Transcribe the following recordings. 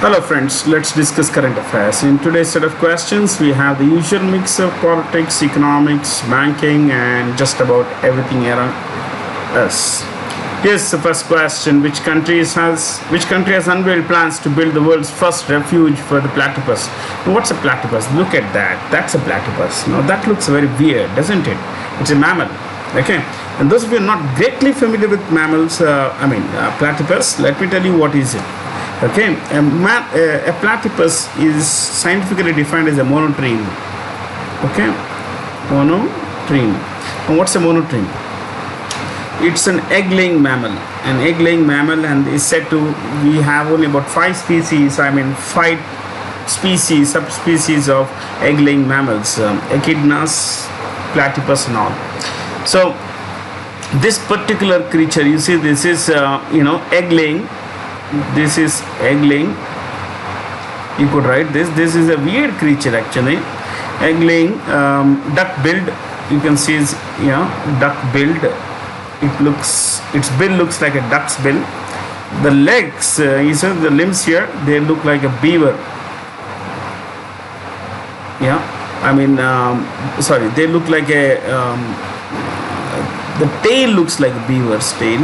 Hello friends, let's discuss current affairs. In today's set of questions, we have the usual mix of politics, economics, banking, and just about everything around us. Here's the first question: which country has unveiled plans to build the world's first refuge for the platypus? Now, what's a platypus? Look at that. That's a platypus. Now that looks very weird, doesn't it? It's a mammal. Okay. And those of you who are not greatly familiar with mammals, platypus, let me tell you what is it. Okay, a platypus is scientifically defined as a monotreme. Okay, monotreme. And what's a monotreme? It's an egg-laying mammal. An egg-laying mammal, and is said to we have only about 5 species. Subspecies of egg-laying mammals: echidnas, platypus, and all. So, this particular creature, you see, this is egg-laying. This is egg-laying. You could write this. This is a weird creature actually. Egg-laying, duck-billed. You can see is duck-billed. Its bill looks like a duck's bill. The legs, the limbs here, they look like a beaver. They look like the tail looks like a beaver's tail.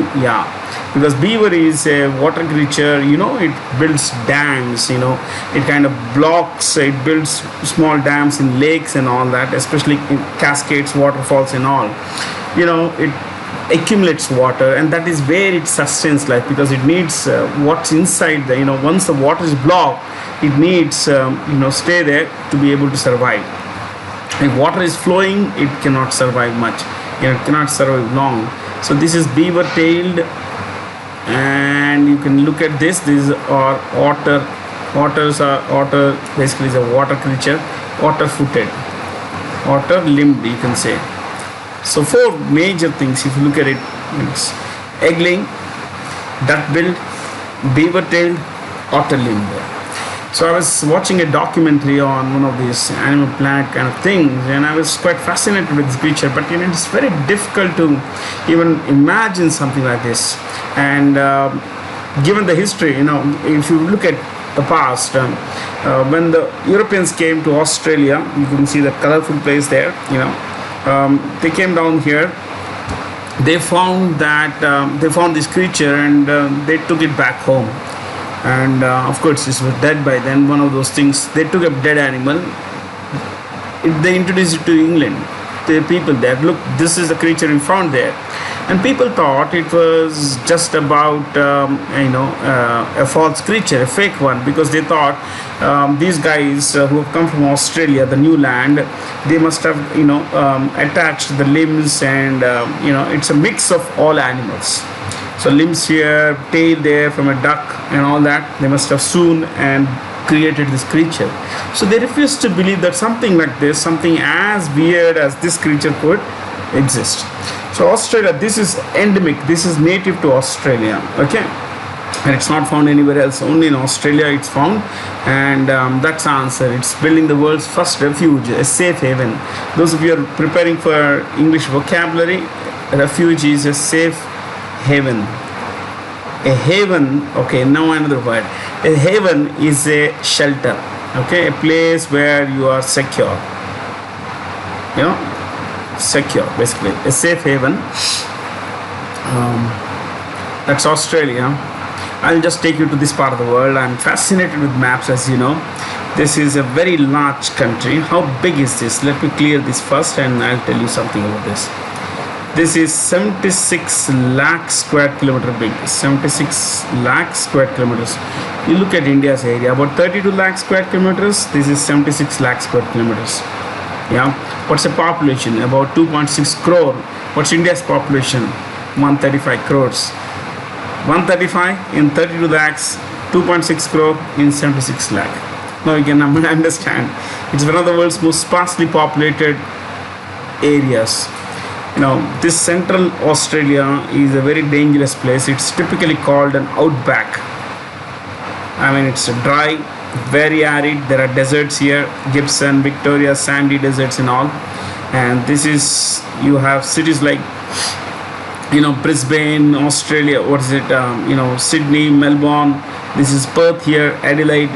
Because beaver is a water creature. It builds dams. It kind of blocks. It builds small dams in lakes and all that, especially in cascades, waterfalls, and all. It accumulates water, and that is where it sustains life, because it needs what's inside the once the water is blocked, it needs stay there to be able to survive. If water is flowing, it cannot survive much. It cannot survive long. So this is beaver tailed, and you can look at this. These are otter. Otter basically is a water creature. Otter footed, otter limbed, you can say. So 4 major things if you look at it. It's egg-laying, duck-billed, beaver-tailed, otter-limbed. So I was watching a documentary on one of these Animal Planet kind of things, and I was quite fascinated with this creature. But it's very difficult to even imagine something like this. And given the history, if you look at the past, when the Europeans came to Australia, you can see the colorful place there. They came down here. They found this creature, and they took it back home. And of course, this was dead by then. One of those things. They took a dead animal. They introduced it to England. The people there, look, this is the creature we found there. And people thought it was just about a false creature, a fake one, because they thought these guys who have come from Australia, the new land, they must have attached the limbs, and it's a mix of all animals. So limbs here, tail there from a duck, and all that. They must have sewn and created this creature. So they refused to believe that something like this, something as weird as this creature could exist. So Australia, this is endemic. This is native to Australia. Okay, and it's not found anywhere else. Only in Australia it's found, and that's the answer. It's building the world's first refuge, a safe haven. Those of you who are preparing for English vocabulary, refuge is a safe haven. A haven, okay, now another word. A haven is a shelter, okay, a place where you are secure. Secure, basically. A safe haven. That's Australia. I'll just take you to this part of the world. I'm fascinated with maps, as you know. This is a very large country. How big is this? Let me clear this first, and I'll tell you something about this. This is 76 lakh square kilometer big. 76 lakh square kilometers. You look at India's area, about 32 lakh square kilometers. This is 76 lakh square kilometers. What's the population? About 2.6 crore. What's India's population? 135 crores. 135 in 32 lakhs, 2.6 crore in 76 lakh. Now you can understand. It's one of the world's most sparsely populated areas. This central Australia is a very dangerous place. It's typically called an outback. It's dry, very arid. There are deserts here, Gibson, Victoria, sandy deserts and all. And you have cities like Brisbane, Australia, Sydney, Melbourne, This is Perth here, Adelaide.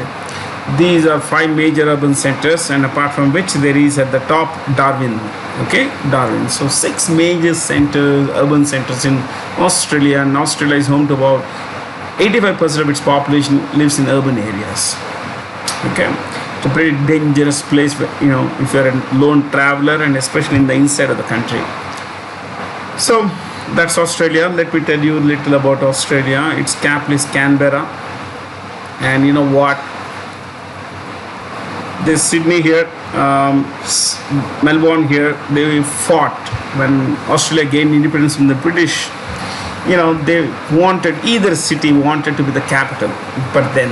These are 5 major urban centers, and apart from which there is at the top Darwin. Okay, Darwin. So 6 major centers, urban centers in Australia, and Australia is home to about 85% of its population lives in urban areas. Okay, it's a pretty dangerous place, if you're a lone traveler, and especially in the inside of the country. So that's Australia. Let me tell you a little about Australia. Its capital is Canberra, and you know what? There's Sydney here, Melbourne here. They fought when Australia gained independence from the British. They wanted, either city wanted to be the capital, but then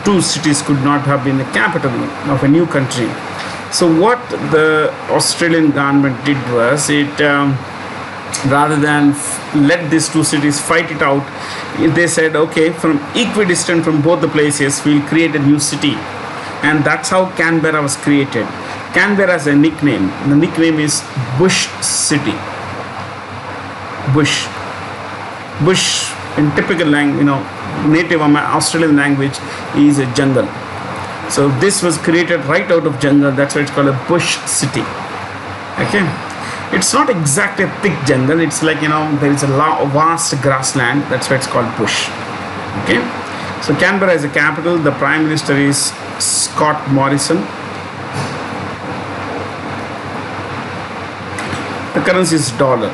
2 cities could not have been the capital of a new country. So what the Australian government did was, it rather than let these 2 cities fight it out, they said, okay, from equidistant from both the places, we'll create a new city. And that's how Canberra was created. Canberra has a nickname. The nickname is Bush City. Bush in typical native Australian language is a jungle. So this was created right out of jungle. That's why it's called a bush city. Okay, it's not exactly a thick jungle. It's like there is a vast grassland. That's why it's called bush. Okay, so Canberra is the capital. The Prime Minister is Scott Morrison. The currency is dollar.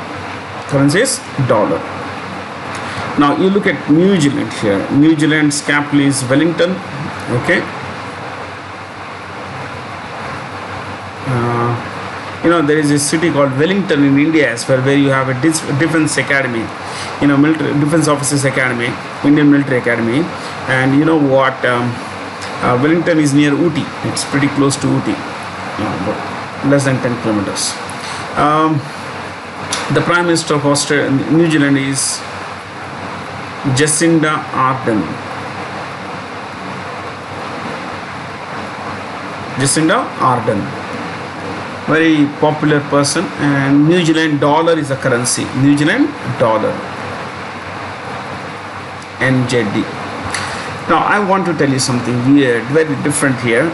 Now you look at New Zealand here. New Zealand's capital is Wellington. Okay. There is a city called Wellington in India as well, where you have a defense academy, military defense officers academy, Indian military academy. And you know what? Wellington is near Ooty. It's pretty close to Ooty, less than 10 kilometers. The Prime Minister of New Zealand is Jacinda Ardern. Very popular person. And New Zealand dollar is a currency. New Zealand dollar. NZD. Now I want to tell you something weird, very different here.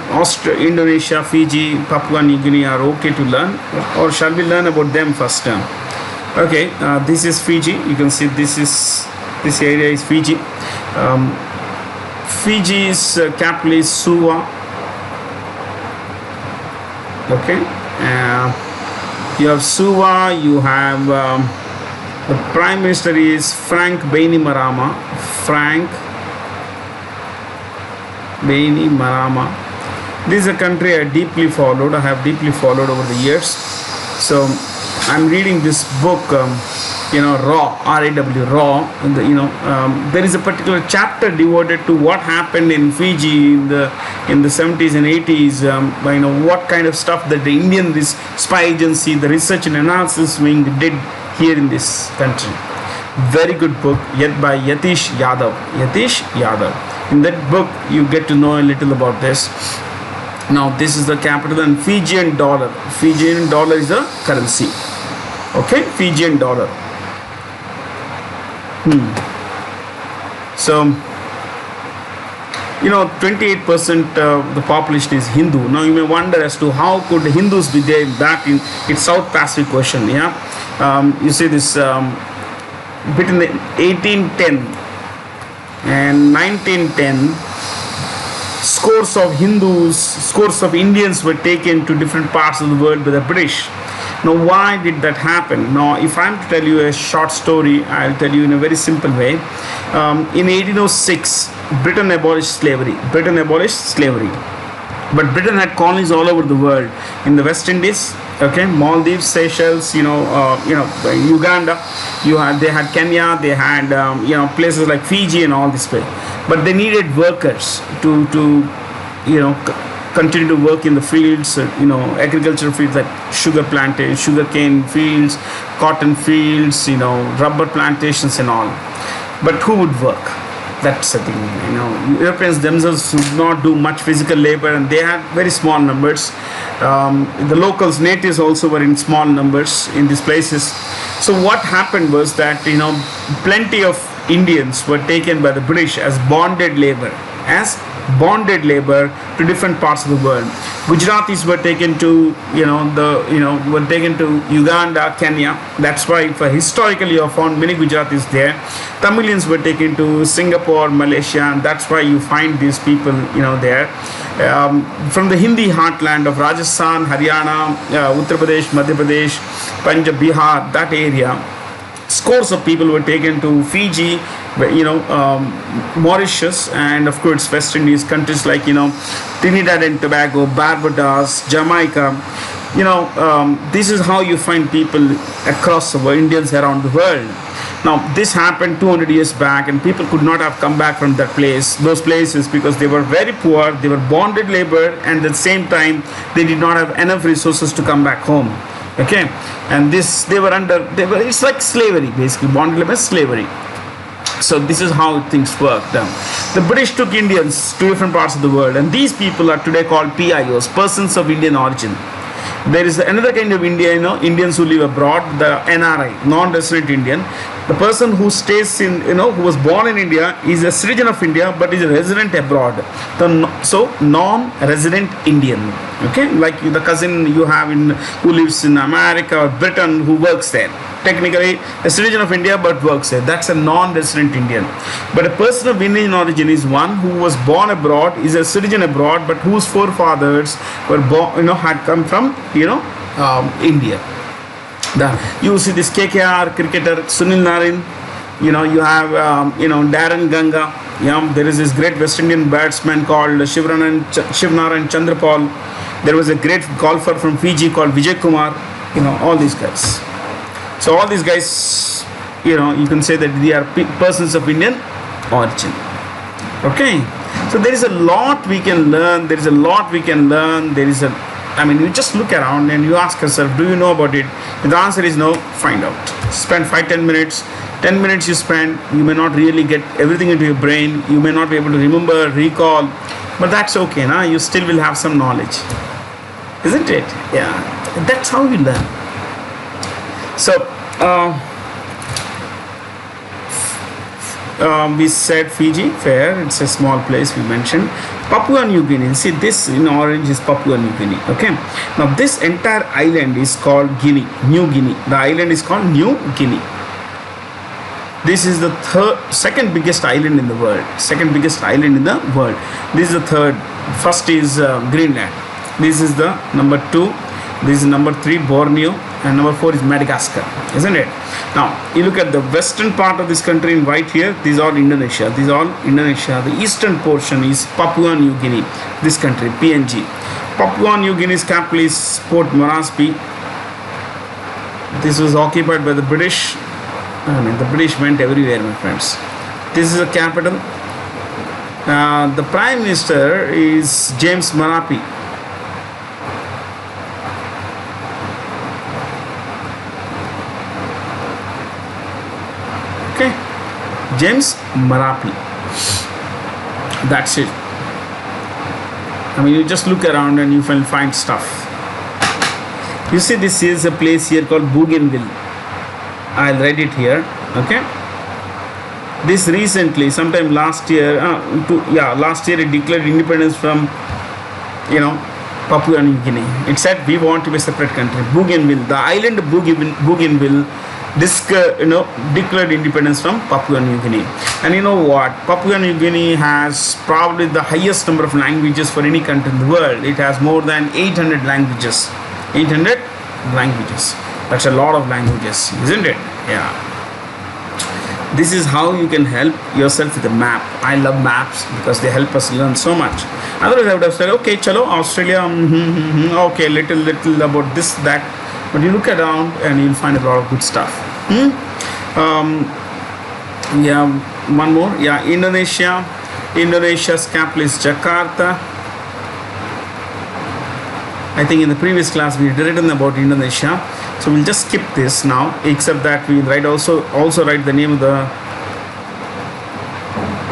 Indonesia, Fiji, Papua New Guinea are okay to learn, or shall we learn about them first? Okay, this is Fiji. You can see this area is Fiji. Fiji's capital is Suva. Okay, you have Suva. You have the Prime Minister is Frank Bainimarama. This is a country I have deeply followed over the years. So I'm reading this book, Raw, R-A-W, Raw. There is a particular chapter devoted to what happened in Fiji in the 70s and 80s. What kind of stuff that the Indian spy agency, the research and analysis wing did here in this country. Very good book, yet by Yatish Yadav. In that book, you get to know a little about this. Now, this is the capital, and Fijian dollar. Fijian dollar is a currency. Okay, Fijian dollar. So, 28% of the population is Hindu. Now, you may wonder as to how could the Hindus be there in its South Pacific Ocean. Yeah, you see this between the 1810 and 1910. Scores of Indians were taken to different parts of the world by the British. Now, why did that happen? Now, if I'm to tell you a short story, I'll tell you in a very simple way. In 1806, Britain abolished slavery. But Britain had colonies all over the world. In the West Indies, okay, Maldives, Seychelles, Uganda. They had Kenya. They had places like Fiji and all this way. But they needed workers to continue to work in the fields, agricultural fields like sugarcane fields, cotton fields, rubber plantations and all. But who would work? That's the thing. Europeans themselves would not do much physical labor, and they had very small numbers. The locals, natives also were in small numbers in these places. So what happened was that plenty of Indians were taken by the British as bonded labor, as bonded labor to different parts of the world. Gujaratis were taken to, were taken to Uganda, Kenya. That's why, for historically, you have found many Gujaratis there. Tamilians were taken to Singapore, Malaysia, and that's why you find these people, there. From the Hindi heartland of Rajasthan, Haryana, Uttar Pradesh, Madhya Pradesh, Punjab, Bihar, that area, scores of people were taken to Fiji, Mauritius, and of course West Indies, countries like Trinidad and Tobago, Barbados, Jamaica. This is how you find people across the world, Indians around the world. Now this happened 200 years back, and people could not have come back from those places, because they were very poor, they were bonded labor, and at the same time they did not have enough resources to come back home. Okay, and it's like slavery, basically. Bonded labor is slavery. So this is how things worked. The British took Indians to different parts of the world, and these people are today called PIOs, persons of Indian origin. There is another kind of India, Indians who live abroad, the NRI, non-resident Indian. The person who stays in, who was born in India is a citizen of India but is a resident abroad. So non-resident Indian. Okay, like the cousin you have who lives in America or Britain who works there. Technically a citizen of India but works there. That's a non-resident Indian. But a person of Indian origin is one who was born abroad, is a citizen abroad, but whose forefathers were born, had come from, India. You see this KKR cricketer Sunil Narine. You have Darren Ganga. There is this great West Indian batsman called Shivnarayan Chandrapal. There was a great golfer from Fiji called Vijay Kumar. All these guys. So all these guys, you can say that they are persons of Indian origin. Okay. So there is a lot we can learn. You just look around and you ask yourself, do you know about it? If the answer is no, find out. Spend 5-10 minutes. 10 minutes you spend, you may not really get everything into your brain. You may not be able to remember, recall, but that's okay. You still will have some knowledge. Isn't it? Yeah. That's how you learn. So, we said Fiji, fair, it's a small place we mentioned. Papua New Guinea, see this in orange is Papua New Guinea, okay. Now this entire island is called New Guinea. The island is called New Guinea. This is the second biggest island in the world. This is the third. First is Greenland. This is the number 2. This is number 3, Borneo, and number 4 is Madagascar, isn't it? Now, you look at the western part of this country in white here, these are Indonesia. The eastern portion is Papua New Guinea, this country, PNG. Papua New Guinea's capital is Port Moresby. This was occupied by the British. The British went everywhere, my friends. This is the capital. The Prime Minister is James Marape. James Marape. That's it. You just look around and you will find stuff. You see, this is a place here called Bougainville. I'll write it here. Okay. This recently, sometime last year, last year it declared independence from, Papua New Guinea. It said we want to be a separate country. Bougainville, the island of Bougainville. Declared independence from Papua New Guinea. And you know what? Papua New Guinea has probably the highest number of languages for any country in the world. It has more than 800 languages. 800 languages. That's a lot of languages, isn't it? Yeah. This is how you can help yourself with a map. I love maps because they help us learn so much. Otherwise, I would have said, okay, chalo, Australia, okay, little about this, that. But you look around and you'll find a lot of good stuff. One more. Indonesia. Indonesia's capital is Jakarta. I think in the previous class we had written about Indonesia. So we'll just skip this now, except that we'll also write the name of the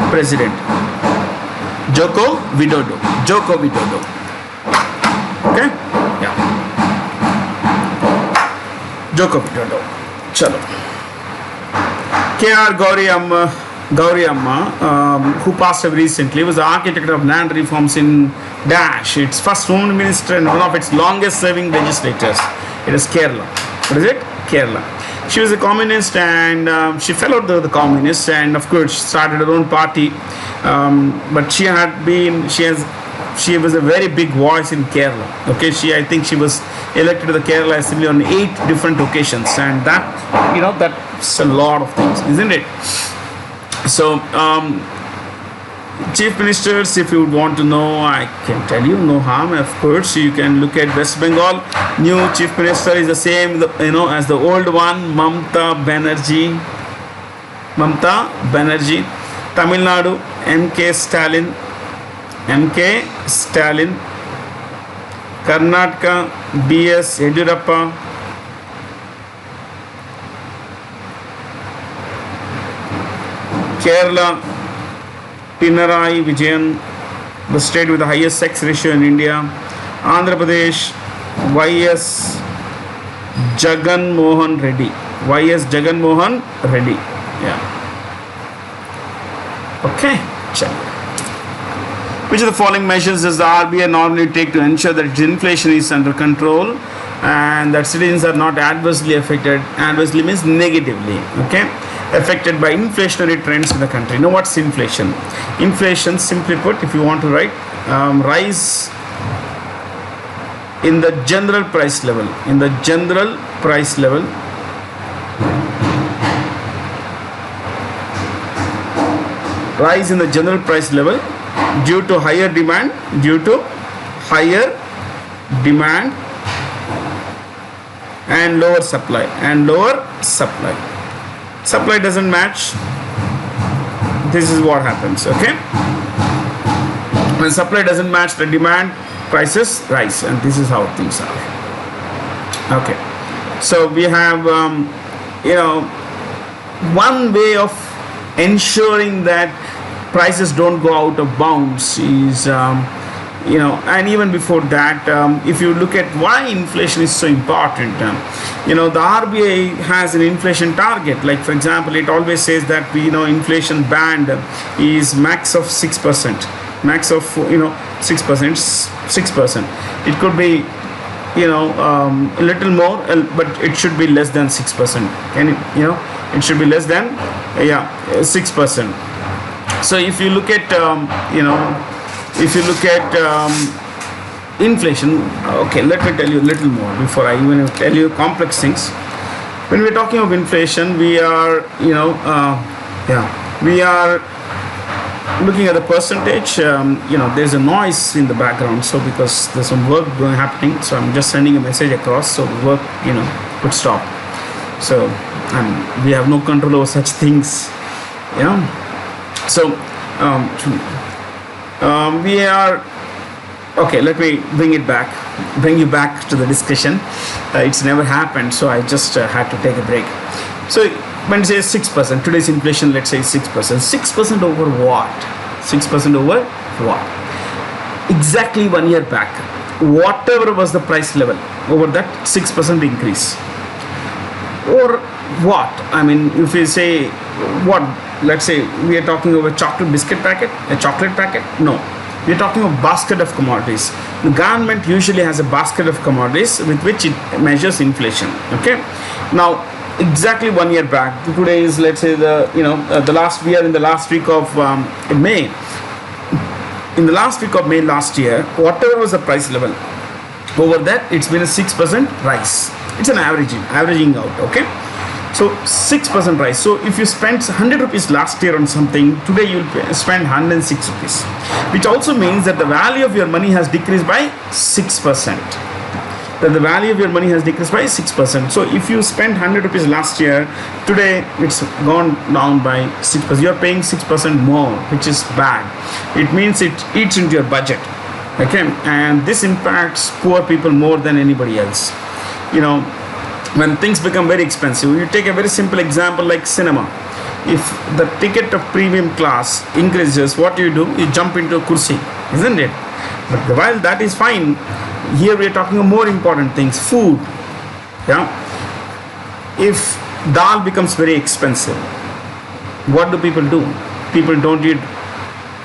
president. Joko Widodo. Okay? Yeah. Joko Widodo. Chalo. KR Gauri, Gauri Amma, who passed away recently, was the architect of land reforms in Dash, its first woman minister and one of its longest serving legislators. It is Kerala. What is it? Kerala. She was a communist and she fell out of the communists, and of course she started her own party. But she was a very big voice in Kerala. Okay, I think she was elected to the Kerala Assembly on 8 different occasions, and that's a lot of things, isn't it? So, chief ministers, if you would want to know, I can tell you, no harm. Of course, you can look at West Bengal. New chief minister is the same, as the old one, Mamata Banerjee. Tamil Nadu, MK Stalin. Karnataka, BS Yediyurappa. Kerala, Pinarayi Vijayan, the state with the highest sex ratio in India. Andhra Pradesh, YS Jagan Mohan Reddy. Yeah. Okay. Check. Which of the following measures does the RBI normally take to ensure that its inflation is under control and that citizens are not adversely affected? Adversely means negatively. Okay. Affected by inflationary trends in the country. Now, what's inflation? Inflation, simply put, if you want to write, rise in the general price level. Rise in the general price level due to higher demand. And lower supply. Supply doesn't match. This is what happens. Okay, when supply doesn't match the demand, prices rise, and this is how things are. Okay, so we have one way of ensuring that prices don't go out of bounds is and even before that, if you look at why inflation is so important, the RBI has an inflation target. Like, for example, it always says that inflation band is max of 6%. Max of 6%. It could be a little more, but it should be less than 6%. It should be less than 6%. So if you look at inflation, okay, let me tell you a little more before I even tell you complex things. When we're talking of inflation, we are looking at the percentage. There's a noise in the background, so because there's some work happening, so I'm just sending a message across, so the work could stop. So we have no control over such things. So we are okay. Let me bring you back to the discussion. It's never happened, so I just had to take a break. So when say 6%, today's inflation, let's say 6%. 6% over what? 6% over what? Exactly 1 year back, whatever was the price level, over that 6% increase. Or what? I mean, if you say what? Let's say we are talking of a chocolate biscuit packet, a chocolate packet. No, we are talking of basket of commodities. The government usually has a basket of commodities with which it measures inflation. Okay. Now, exactly 1 year back, today is, let's say, the last week of May. In the last week of May last year, whatever was the price level, over that it's been a 6% rise. It's an averaging out. Okay. So 6% rise. So if you spent 100 rupees last year on something, today you'll spend 106 rupees, which also means that the value of your money has decreased by 6%. So if you spent 100 rupees last year, today it's gone down by 6%. You're paying 6% more, which is bad. It means it eats into your budget. Okay, and this impacts poor people more than anybody else. When things become very expensive, you take a very simple example like cinema. If the ticket of premium class increases, what do? You jump into a kursi, isn't it? But while that is fine, here we are talking of more important things. Food. If dal becomes very expensive, What do people do? People don't eat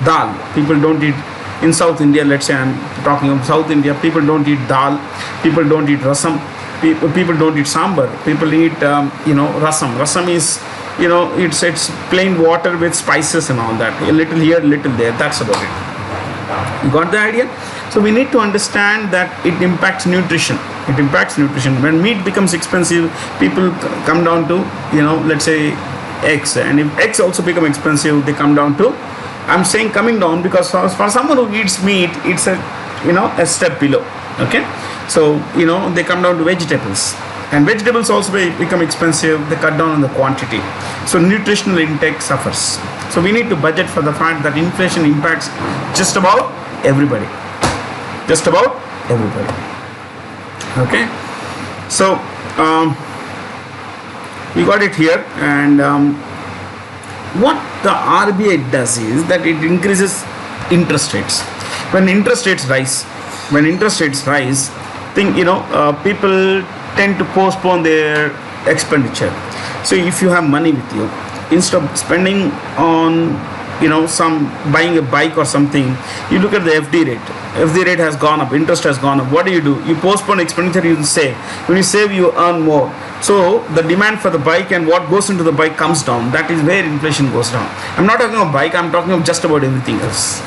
dal. People don't eat, in South India, let's say I'm talking of South India, people don't eat dal. People don't eat rasam. People don't eat sambar. People eat, rasam. Rasam is, it's plain water with spices and all that. A little here, little there. That's about it. You got the idea? So we need to understand that it impacts nutrition. It impacts nutrition. When meat becomes expensive, people come down to, let's say eggs. And if eggs also become expensive, they come down to, I'm saying coming down because for someone who eats meat, it's a step below. Okay. So, they come down to vegetables. And vegetables also become expensive. They cut down on the quantity. So nutritional intake suffers. So we need to budget for the fact that inflation impacts just about everybody. Just about everybody. Okay. So we got it here. And what the RBI does is that it increases interest rates. When interest rates rise, people tend to postpone their expenditure. So if you have money with you, instead of spending on some buying a bike or something, you look at the FD rate. FD rate has gone up, interest has gone up. What do? You postpone expenditure, you save. When you save, you earn more. So the demand for the bike and what goes into the bike comes down. That is where inflation goes down. I'm not talking about bike, I'm talking of just about everything else.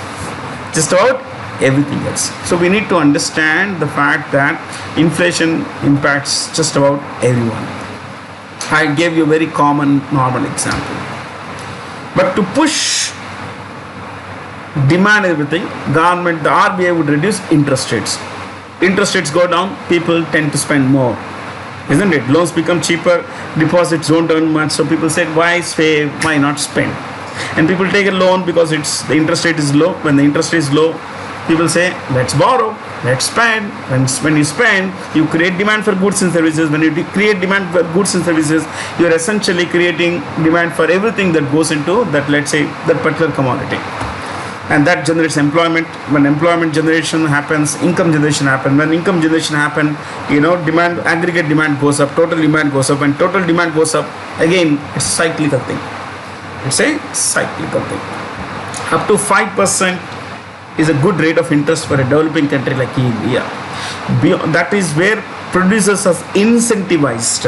Just about everything else. So we need to understand the fact that inflation impacts just about everyone. I gave you a very common, normal example. But to push demand everything, government, the RBI would reduce interest rates. Interest rates go down, people tend to spend more. Isn't it? Loans become cheaper, deposits don't earn much, so people say, why save, why not spend? And people take a loan because the interest rate is low. When the interest rate is low, people say, let's borrow, let's spend. When you spend, you create demand for goods and services. When you create demand for goods and services, you're essentially creating demand for everything that goes into that, let's say, that particular commodity. And that generates employment. When employment generation happens, income generation happens. When income generation happens, demand, aggregate demand goes up, total demand goes up. When total demand goes up, again, it's a cyclical thing. It's a cyclical thing. Up to 5% is a good rate of interest for a developing country like India. That is where producers are incentivized.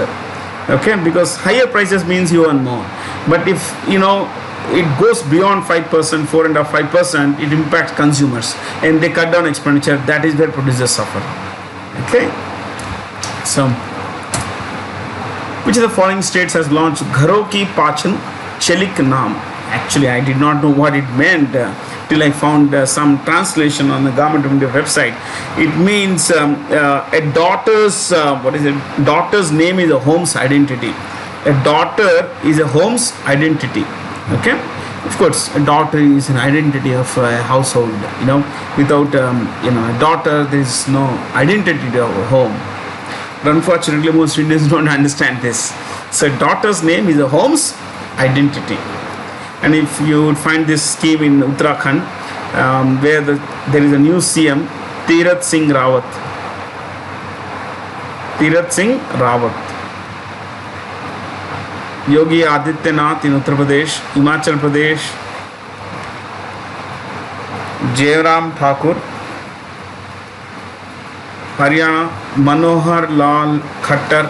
Okay, because higher prices means you earn more. But if it goes beyond 5%, 4.5%, it impacts consumers and they cut down expenditure. That is where producers suffer. Okay. So, which of the following states has launched Gharo Ki Pachan Chelik Naam? Actually, I did not know what it meant till I found some translation on the Government of India website. It means a daughter's, daughter's name is a home's identity. A daughter is a home's identity. Okay, of course, a daughter is an identity of a household. Without a daughter, there is no identity of a home. But unfortunately, most Indians don't understand this. So, daughter's name is a home's identity. And if you would find this scheme in Uttarakhand, where there is a new CM, Tirath Singh Rawat. Tirath Singh Rawat. Yogi Adityanath in Uttar Pradesh, Himachal Pradesh, Jairam Thakur, Haryana, Manohar Lal Khattar,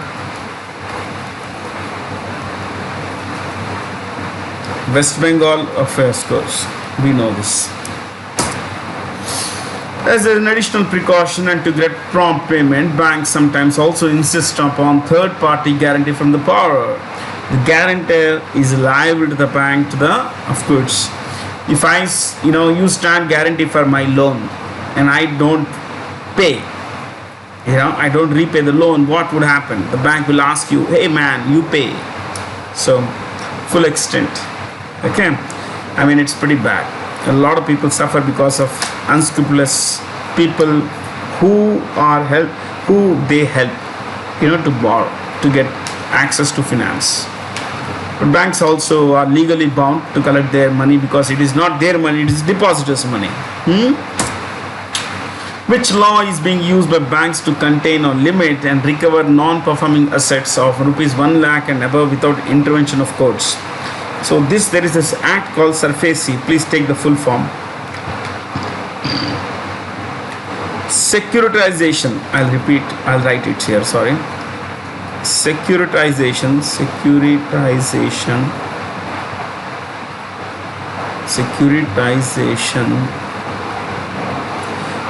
West Bengal affairs course. We know this. As an additional precaution and to get prompt payment, banks sometimes also insist upon third-party guarantee from the borrower. The guarantor is liable to the bank of course. If you stand guarantee for my loan and I don't pay, I don't repay the loan, what would happen? The bank will ask you, hey man, you pay. So, full extent. Okay, it's pretty bad. A lot of people suffer because of unscrupulous people who they help, to borrow, to get access to finance. But banks also are legally bound to collect their money because it is not their money, it is depositors' money. Which law is being used by banks to contain or limit and recover non-performing assets of rupees 1 lakh and above without intervention of courts? So there is this act called SURFACE. Please take the full form. Securitization. I'll write it here. Sorry. Securitization.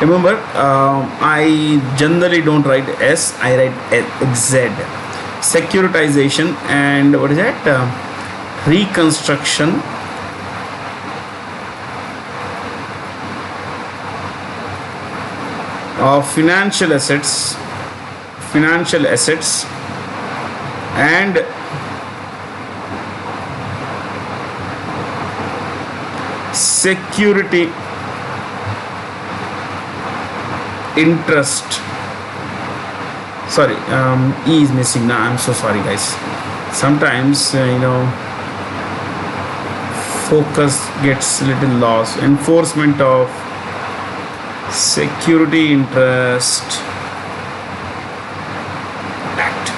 Remember, I generally don't write S. I write Z. Securitization and what is that? Reconstruction of financial assets and security interest. Sorry, E is missing now. I'm so sorry, guys. Sometimes focus gets little lost. Enforcement of security interest act.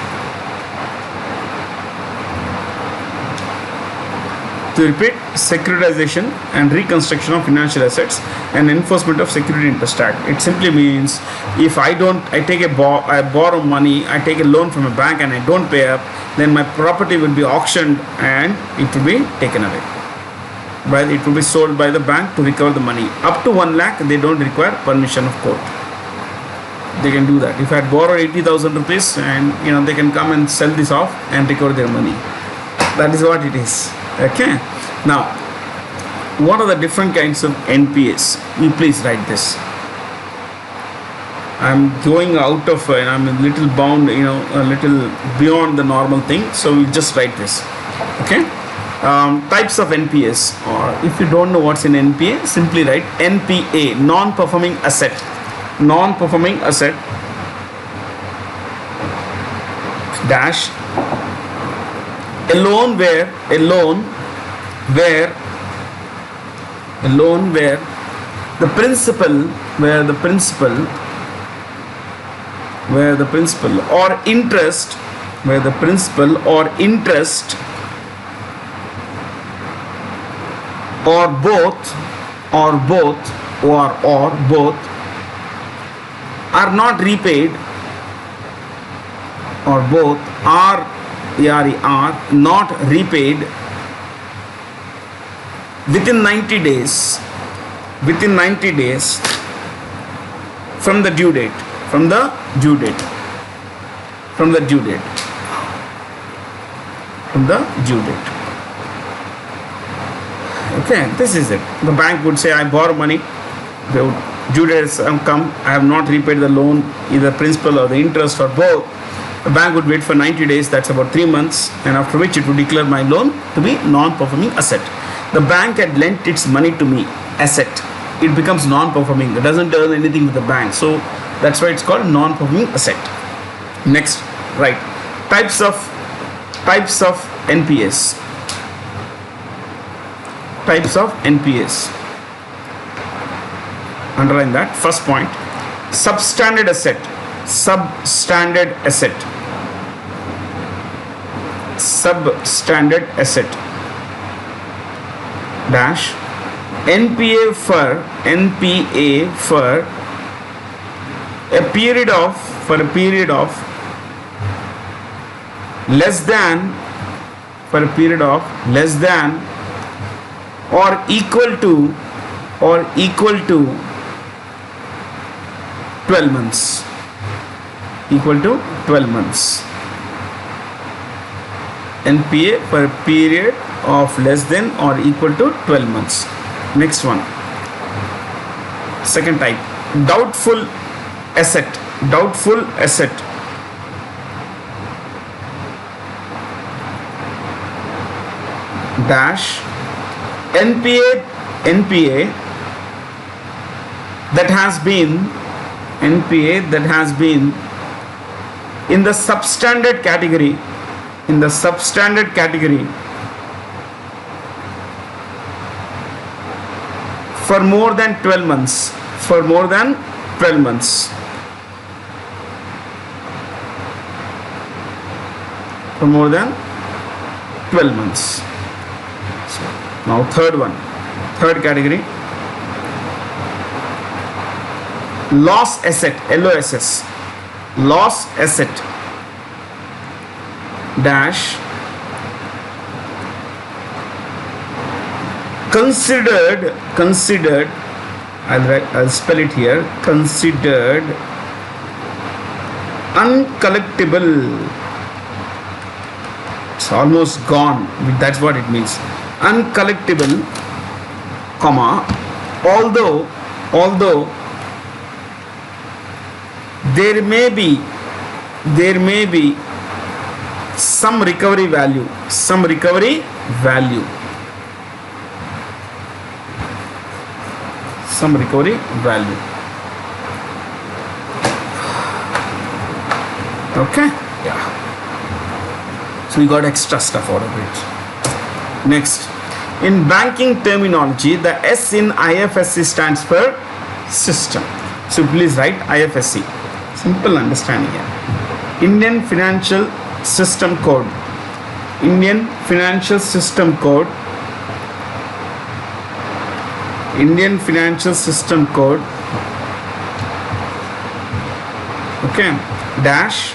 To repeat, securitization and reconstruction of financial assets and enforcement of security interest act. It simply means if I borrow money, I take a loan from a bank and I don't pay up, then my property will be auctioned and it will be taken away. It will be sold by the bank to recover the money. Up to 1 lakh, they don't require permission of court. They can do that. If I had borrowed 80,000 rupees and they can come and sell this off and recover their money. That is what it is. Okay. Now, what are the different kinds of NPAs? You please write this. I'm going out of and I'm a little bound, a little beyond the normal thing. So we'll just write this. Okay. Types of NPAs, or if you don't know what's an NPA, simply write NPA, non-performing asset. Non-performing asset dash a loan where the principal or interest or both are not repaid, or both are not repaid within 90 days from the due date. Okay, this is it. The bank would say, I borrow money, due date has come, I have not repaid the loan, either principal or the interest or both. The bank would wait for 90 days, that's about 3 months, and after which it would declare my loan to be non-performing asset. The bank had lent its money to me, asset. It becomes non-performing. It doesn't earn anything with the bank. So that's why it's called non-performing asset. Next, right. Types of NPAs. Types of NPAs. Underline that. First point. Substandard asset. Dash NPA for a period of less than or equal to 12 months. NPA for a period of less than or equal to 12 months. Next one. Second type. Doubtful asset. Dash NPA that has been in the substandard category for more than 12 months. So now third category, loss asset, LOSS, loss asset dash considered, I'll spell it here, considered uncollectible. It's almost gone, that's what it means. Uncollectible, comma, although there may be some recovery value, okay, yeah, so we got extra stuff out of it. Next, in banking terminology, the S in IFSC stands for system, so please write IFSC, simple understanding here. Indian Financial System Code, Indian Financial System Code, Indian Financial System Code, okay, dash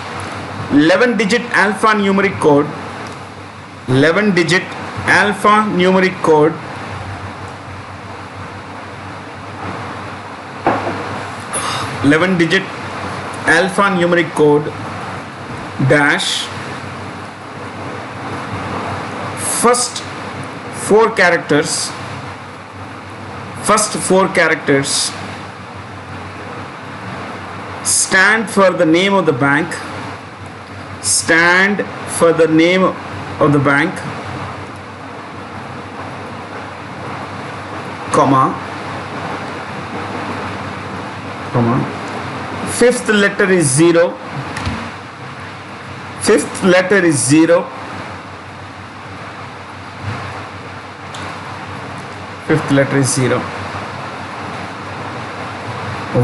11-digit alphanumeric code, 11-digit alphanumeric code, alphanumeric code dash first four characters stand for the name of the bank, comma, fifth letter is zero,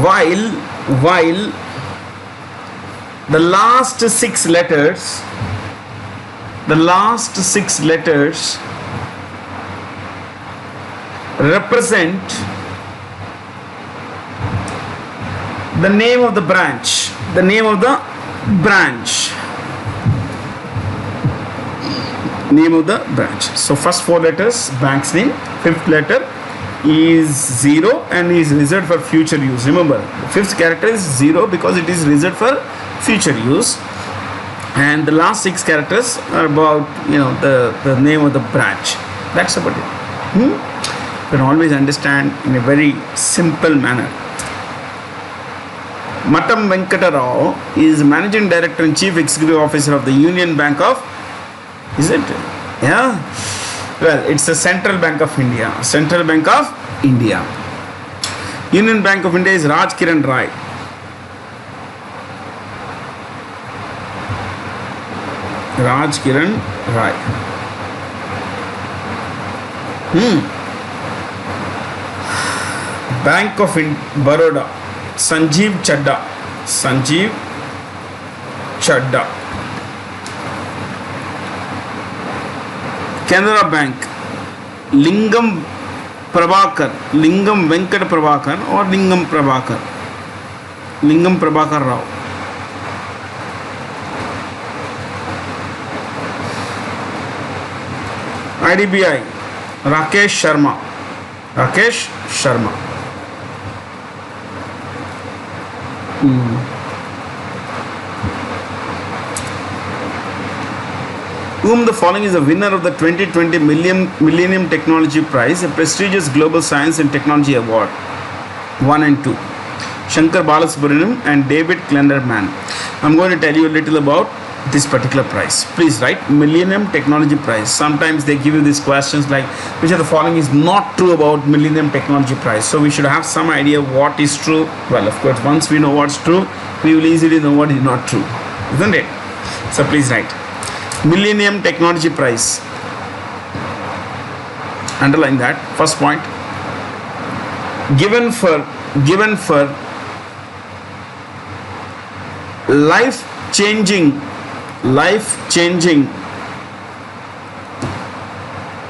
while the last six letters represent the name of the branch, so first four letters, bank's name, fifth letter is 0 and is reserved for future use. Remember, the fifth character is 0 because it is reserved for future use, and the last six characters are about, you know, the name of the branch. That's about it. You can always understand in a very simple manner. Mattam Venkata Rao is Managing Director and Chief Executive Officer of the Union Bank of, is it? Yeah. Well, it's the Central Bank of India. Union Bank of India is Raj Kiran Rai. Bank of Baroda, Sanjeev Chadda. Canara Bank, Lingam Venkat Prabhakar or Lingam Prabhakar Rao. IDBI, Rakesh Sharma. Whom the following is the winner of the 2020 Millennium Technology Prize, a prestigious global science and technology award, 1 and 2. Shankar Balasubramaniam and David Klenderman. I'm going to tell you a little about this particular prize. Please write Millennium Technology Prize. Sometimes they give you these questions like, which of the following is not true about Millennium Technology Prize? So we should have some idea what is true. Well, of course, once we know what's true, we will easily know what is not true, isn't it? So please write Millennium Technology Prize. Underline that. First point. Given for life-changing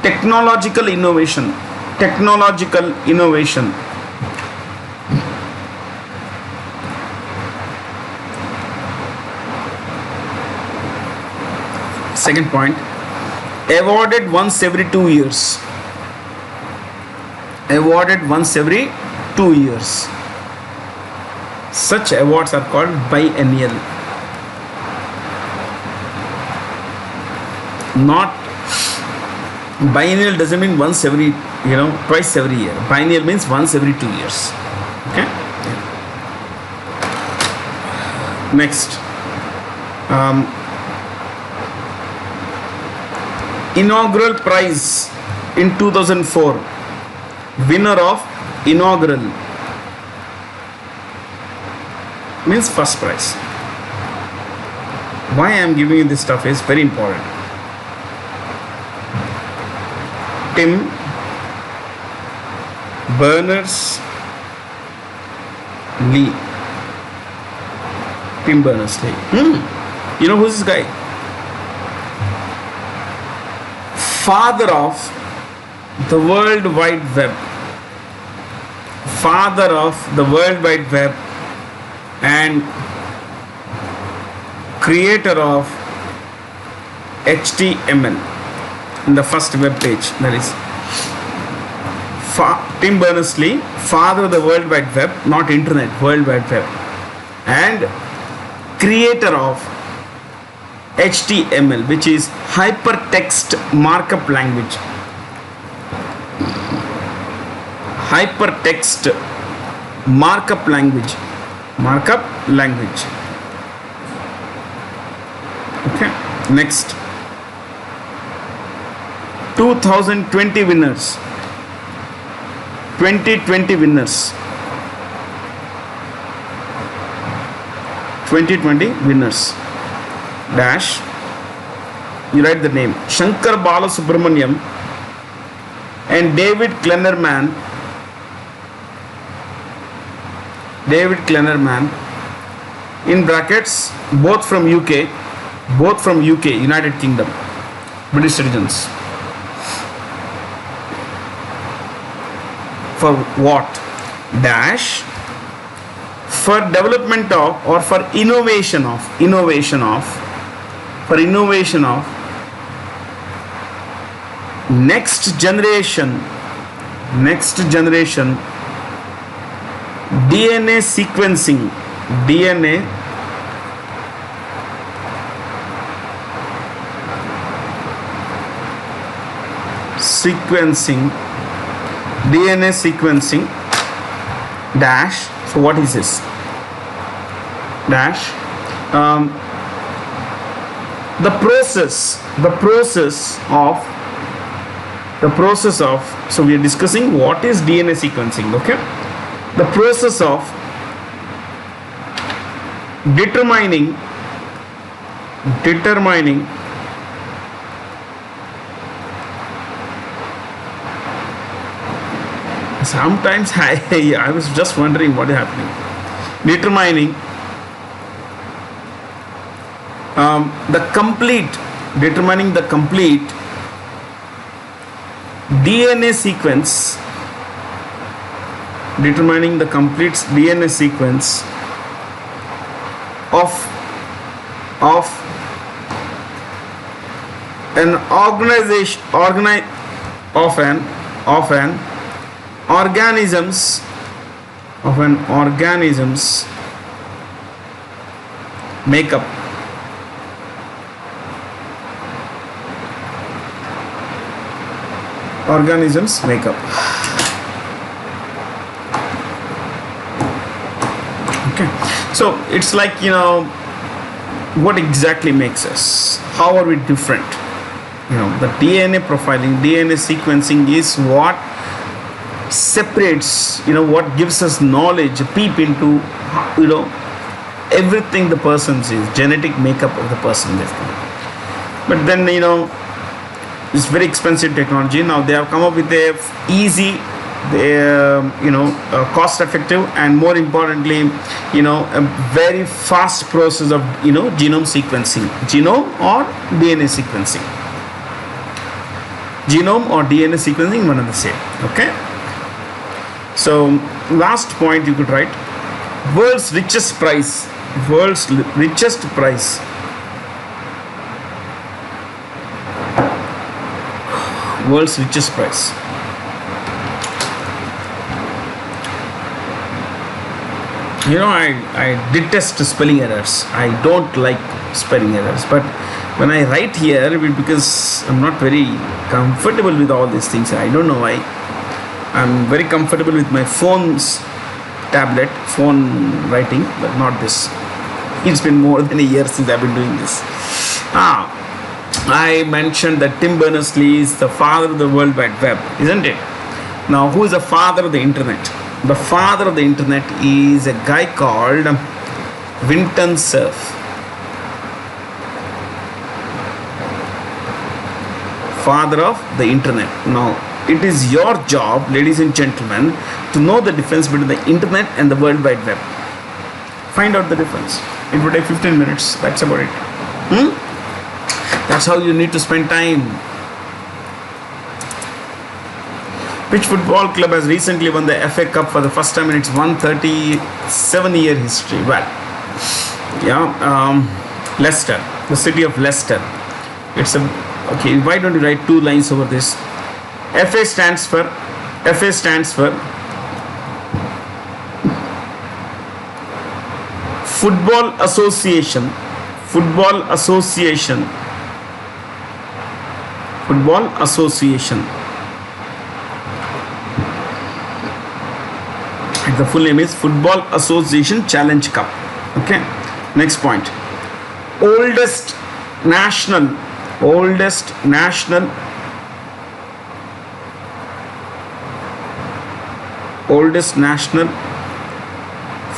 Technological innovation. Technological innovation. Second point, awarded once every 2 years. Awarded once every 2 years. Such awards are called biennial. Not biennial doesn't mean once every, twice every year. Biennial means once every 2 years. Okay. Next, inaugural prize in 2004. Winner of inaugural means first prize. Why I am giving you this stuff is very important. Tim Berners-Lee. Tim Berners-Lee. You know who's this guy? Father of the World Wide Web. Father of the World Wide Web and creator of HTML in the first web page. That is Tim Berners-Lee, father of the World Wide Web, not Internet, World Wide Web, and creator of HTML, which is hypertext markup language. Hypertext markup language. Markup language. Okay. Next. 2020 winners. 2020 winners. 2020 winners. Dash. You write the name. Shankar Balasubramaniam and David Klennerman. David Klennerman, in brackets, both from UK, United Kingdom, British citizens. For what? Dash. For development of, or for innovation of next generation DNA sequencing. DNA sequencing dash. So what is this? Dash. The process of, so we are discussing what is DNA sequencing. Okay. The process of determining sometimes I was just wondering what is happening. Determining the complete DNA sequence. Determining the complete DNA sequence of an organism's makeup. Organism's makeup. Okay, so it's like, what exactly makes us? How are we different? The DNA profiling, DNA sequencing is what separates, what gives us knowledge, a peep into, everything the person is, genetic makeup of the person. But then, it's very expensive technology. Now they have come up with a easy, cost effective, and more importantly, a very fast process of, genome sequencing, genome or DNA sequencing. Genome or DNA sequencing, one and the same. Okay. So last point you could write: world's richest prize. World's richest prize. World's richest prize. You know, I detest spelling errors. I don't like spelling errors. But when I write here, because I'm not very comfortable with all these things, I don't know why. I'm very comfortable with my phone's phone writing, but not this. It's been more than a year since I've been doing this. I mentioned that Tim Berners-Lee is the father of the World Wide Web, isn't it? Now, who is the father of the internet? The father of the internet is a guy called Winton Cerf. Father of the internet. Now, it is your job, ladies and gentlemen, to know the difference between the internet and the World Wide Web. Find out the difference. It will take 15 minutes. That's about it. That's how you need to spend time. Which football club has recently won the FA Cup for the first time in its 137-year history? Well, Leicester, the city of Leicester. It's a okay. Why don't you write 2 lines over this? FA stands for Football Association. Football Association. Football Association. The full name is Football Association Challenge Cup. Okay. Next point. Oldest national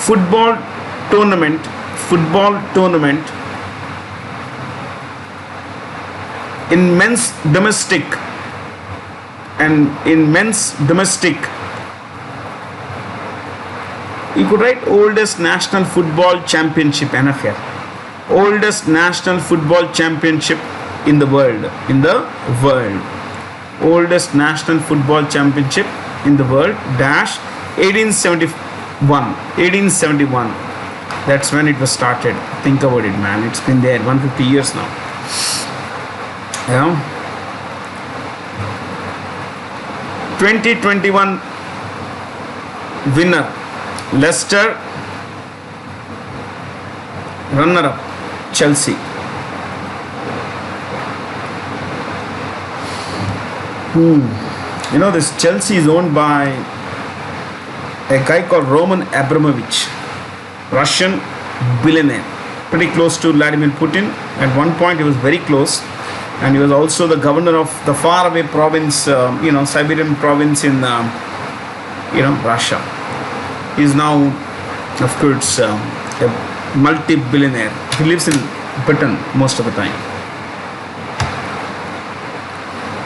football tournament in men's domestic you could write oldest national football championship, NFL. Oldest national football championship in the world. Oldest national football championship in the world, 1871. That's when it was started. Think about it, man. It's been there 150 years now. 2021 winner Leicester, runner-up Chelsea. You know, this Chelsea is owned by a guy called Roman Abramovich, Russian billionaire, pretty close to Vladimir Putin. At one point he was very close, and he was also the governor of the faraway province, Siberian province in Russia. He is now, of course, a multi-billionaire. He lives in Britain most of the time.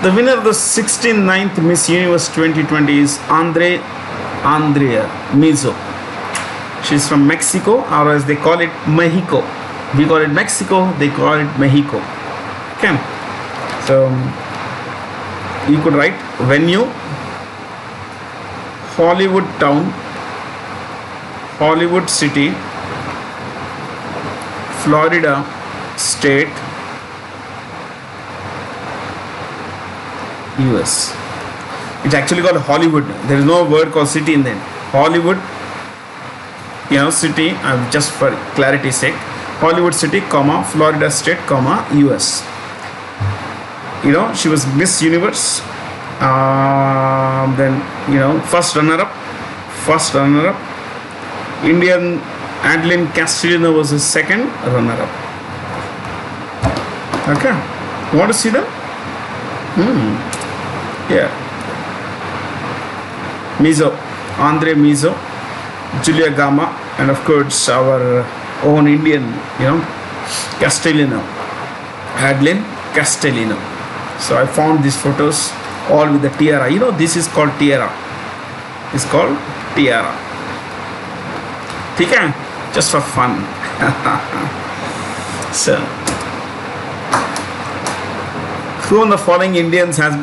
The winner of the 69th Miss Universe 2020 is Andrea Mizo. She's from Mexico, or as they call it, Mexico. We call it Mexico, they call it Mexico. Okay. So, you could write venue, Hollywood town, Hollywood city, Florida state, US. It's actually called Hollywood. There is no word called city in there. Hollywood, city. Just for clarity's sake, Hollywood city, Florida state, US. She was Miss Universe. Then first runner-up. Indian Adeline Castellino was the second runner-up. Okay, you want to see them? Yeah. Andre Mizo, Julia Gama, and of course our own Indian, Castellino, Adeline Castellino. So I found these photos all with the tiara. This is called tiara. It's called tiara. Okay? Just for fun. So Who among the following Indians has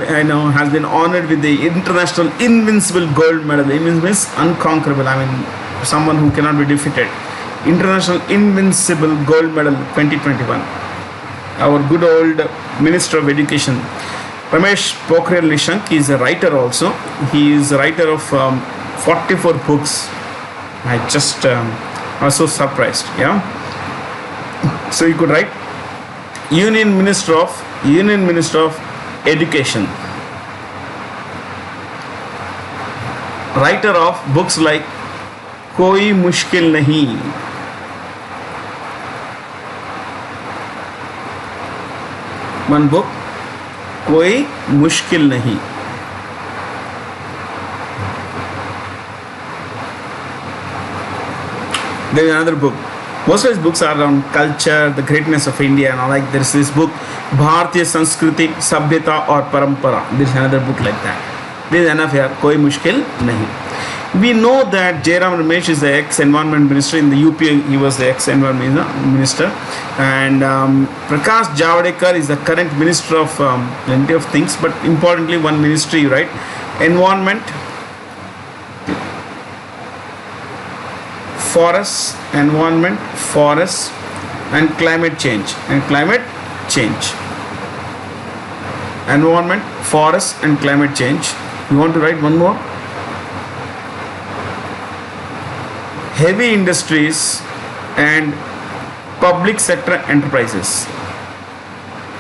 been honored with the International Invincible Gold Medal? Invincible means unconquerable. I mean, someone who cannot be defeated. International Invincible Gold Medal 2021. Our good old Minister of Education, Ramesh Pokhriyal Nishank, is a writer also. He is a writer of 44 books. I just was so surprised. Yeah. So you could write Union Minister of Education. Writer of books like Koi Mushkil Nahi. One book, Koi Mushkil Nahi. There is another book. Most of his books are around culture, the greatness of India, and all. Like there is this book, Bharatiya Sanskriti, Sabhyata or Parampara. There is another book like that. There is enough here. Koi Mushkil Nahi. We know that Jairam Ramesh is the ex-environment minister in the UP. He was the ex-environment minister, and Prakash Javadekar is the current minister of plenty of things. But importantly, one ministry, right? Environment, forests, and climate change. Environment, forests, and climate change. You want to write one more? Heavy industries and public sector enterprises.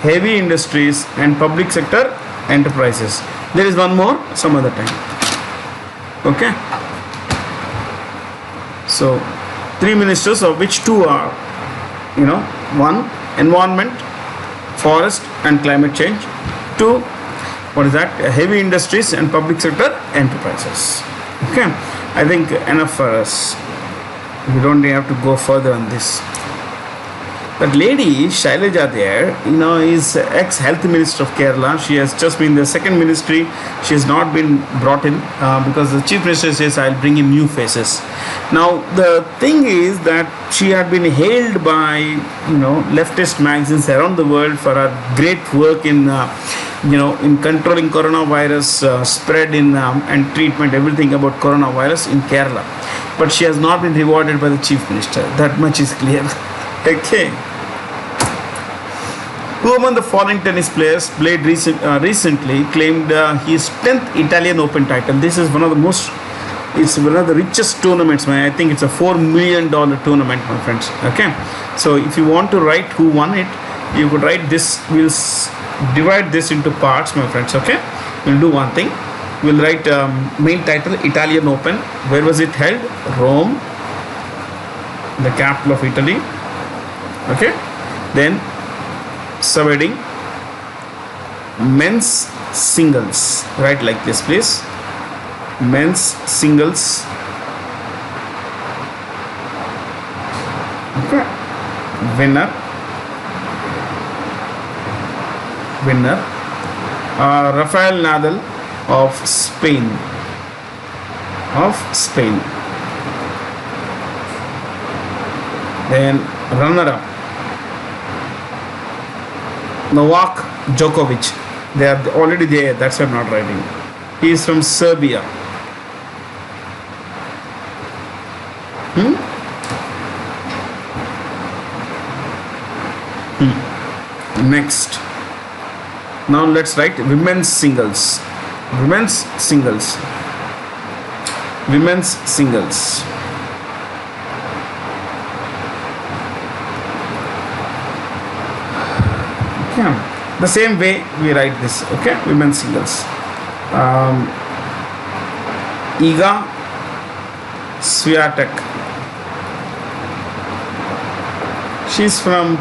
Heavy industries and public sector enterprises. There is one more some other time. Okay. So 3 ministers, of which 2 are, one, environment, forest and climate change. 2, what is that? Heavy industries and public sector enterprises. Okay. I think enough for us. We don't have to go further on this. That lady Shailaja there, is ex-health minister of Kerala. She has just been the second ministry. She has not been brought in because the chief minister says, I'll bring in new faces. Now the thing is that she had been hailed by leftist magazines around the world for her great work in in controlling coronavirus spread and treatment, everything about coronavirus in Kerala. But she has not been rewarded by the chief minister. That much is clear. Okay. Who among the following tennis players played recently claimed his 10th Italian Open title? This is one of the richest tournaments, man. I think it's a $4 million tournament, my friends. Okay. So if you want to write who won it, you could write this. We'll divide this into parts, my friends. Okay. We'll do one thing. We'll write main title, Italian Open. Where was it held? Rome, the capital of Italy. Okay. Then subheading, men's singles. Write like this, please. Men's singles. Okay. Winner. Rafael Nadal of Spain. Then runner-up, Novak Djokovic. They are already there. That's why I'm not writing. He is from Serbia. Next. Now let's write women's singles. The same way we write this. Okay, women's singles. Iga Swiatek. She's from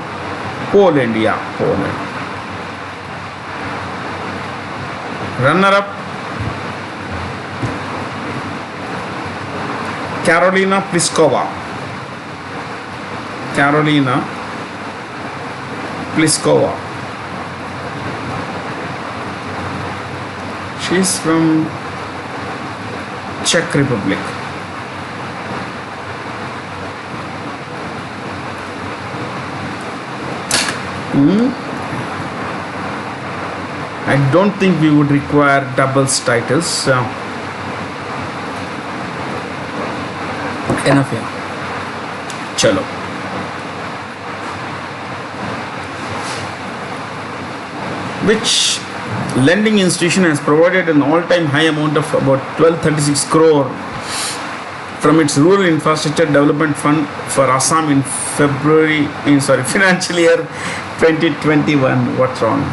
Poland. Yeah, Poland. Runner-up, Karolina Pliskova. She's from Czech Republic. I don't think we would require doubles titles. Enough here. Chalo. Which lending institution has provided an all-time high amount of about 1236 crore from its rural infrastructure development fund for Assam in financial year 2021? What's wrong?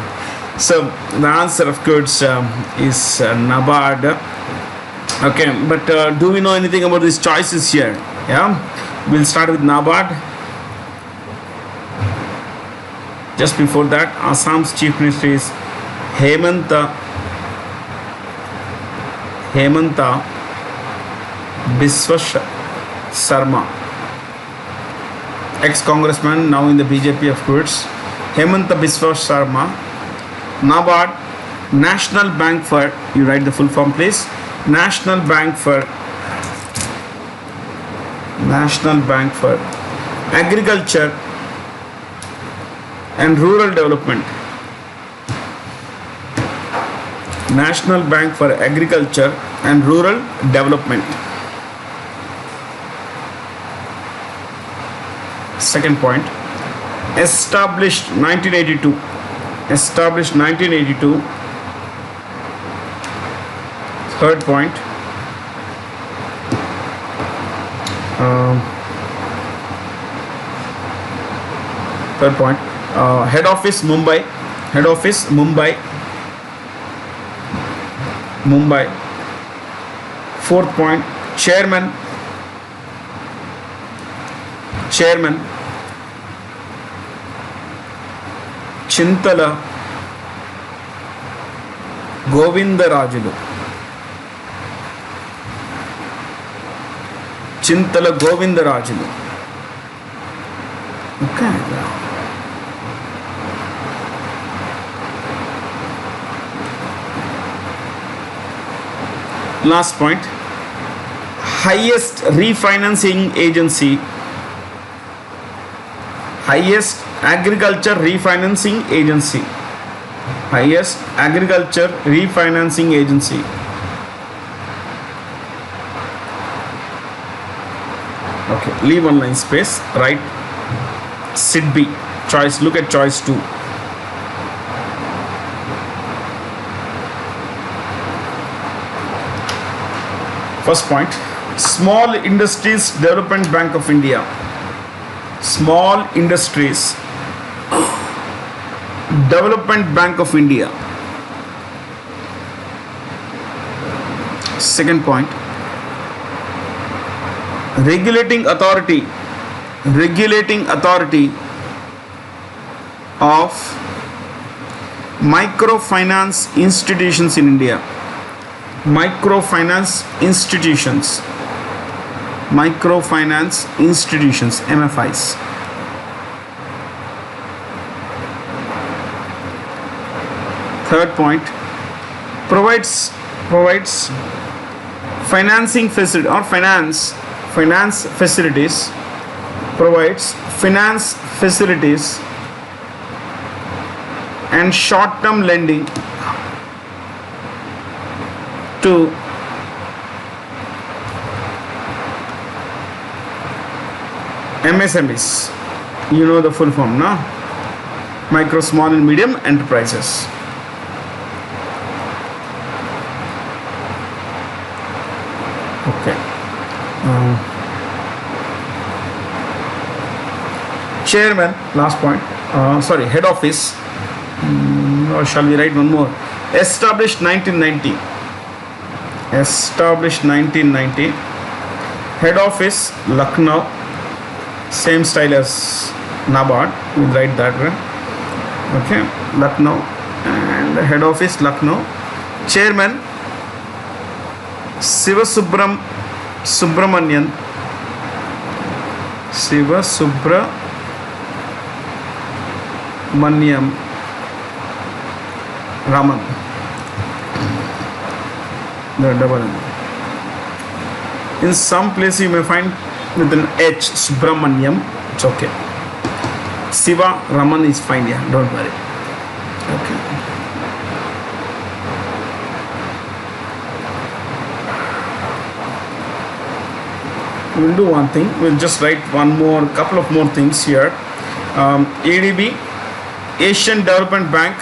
So the answer, of course, is NABARD. Okay, but do we know anything about these choices here? Yeah, we'll start with NABARD. Just before that, Assam's chief minister is Hemanta Biswa Sarma, ex-congressman, now in the BJP, of course. Hemanta Biswa Sarma. NABARD, National Bank for, you write the full form please, National Bank for Agriculture and Rural Development. National Bank for Agriculture and Rural Development. Second point, established 1982. Third point, head office Mumbai. Fourth point, chairman Chintala Govindarajudu. Okay. Last point, highest refinancing agency, highest agriculture refinancing agency. Okay, leave one line space, right? SIDBI choice. Look at choice 2. First point, Small Industries Development Bank of India. Small Industries Development Bank of India. Second point, regulating authority of microfinance institutions in India. Microfinance institutions, MFIs. Third point, provides financing facility or finance facilities, provides finance facilities and short-term lending to MSMEs. You know the full form, no? Micro, small and medium enterprises. Okay. Chairman, last point. Head office. Or shall we write one more? Established 1990. Head office Lucknow. Same style as NABARD. We'll write that way. Okay, Lucknow. And head office Lucknow. Chairman Subramanian Raman. The double N. In some place you may find with an H, Subramaniam. It's okay. Siva Raman is fine, yeah, don't worry. Okay. we'll do one thing. We'll just write couple of more things here. ADB, Asian Development Bank.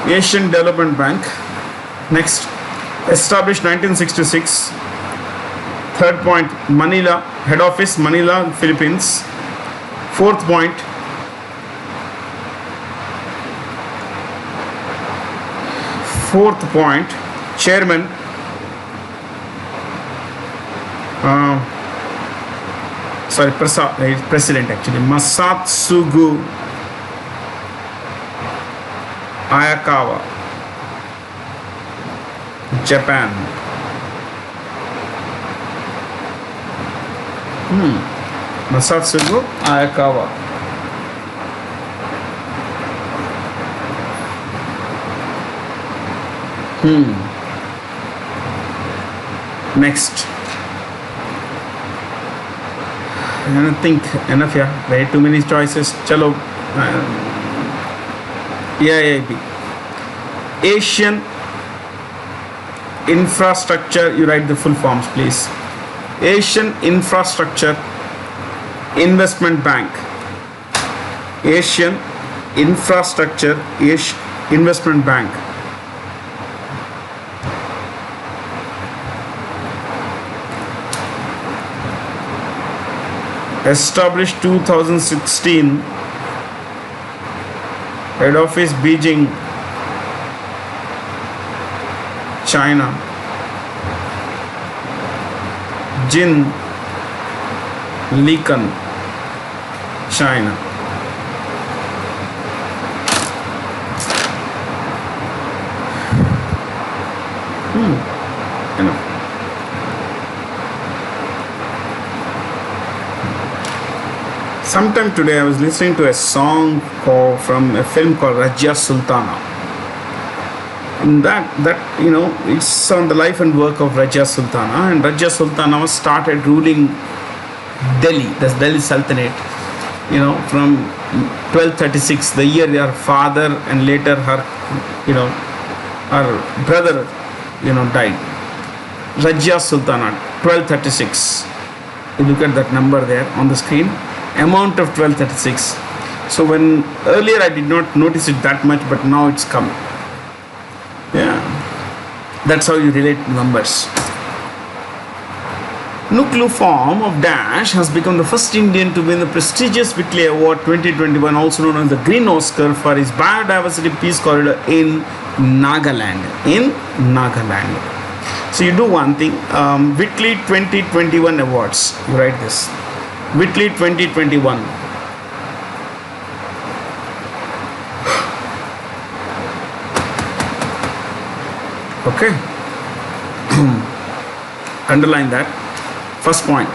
Asian Development Bank. Next, established 1966. Third point, Manila, head office Manila, Philippines. Fourth point, chairman, president actually, Masatsugu Ayakawa, Japan. Masatsugu Ayakawa. Next. I don't think enough here. Very too many choices. Chalo. AIIB. Asian Infrastructure. You write the full forms, please. Asian Infrastructure Investment Bank. Asian Infrastructure Investment Bank. Established 2016. Head office Beijing, China. Jin Likan, China. Enough. Sometime today I was listening to a song from a film called Rajya Sultana. And that it's on the life and work of Rajya Sultana, and Rajya Sultana was started ruling Delhi, the Delhi Sultanate, from 1236, the year her father and later her brother, died. Rajya Sultana, 1236. You look at that number there on the screen. Amount of 1236. So when earlier I did not notice it that much, but now it's come. Yeah, that's how you relate numbers. Nucleoform of Dash has become the first Indian to win the prestigious Whitley Award 2021, also known as the Green Oscar, for his biodiversity peace corridor in Nagaland. So you do one thing, Whitley 2021 awards. You write this. Whitley 2021. Okay. Underline that. First point.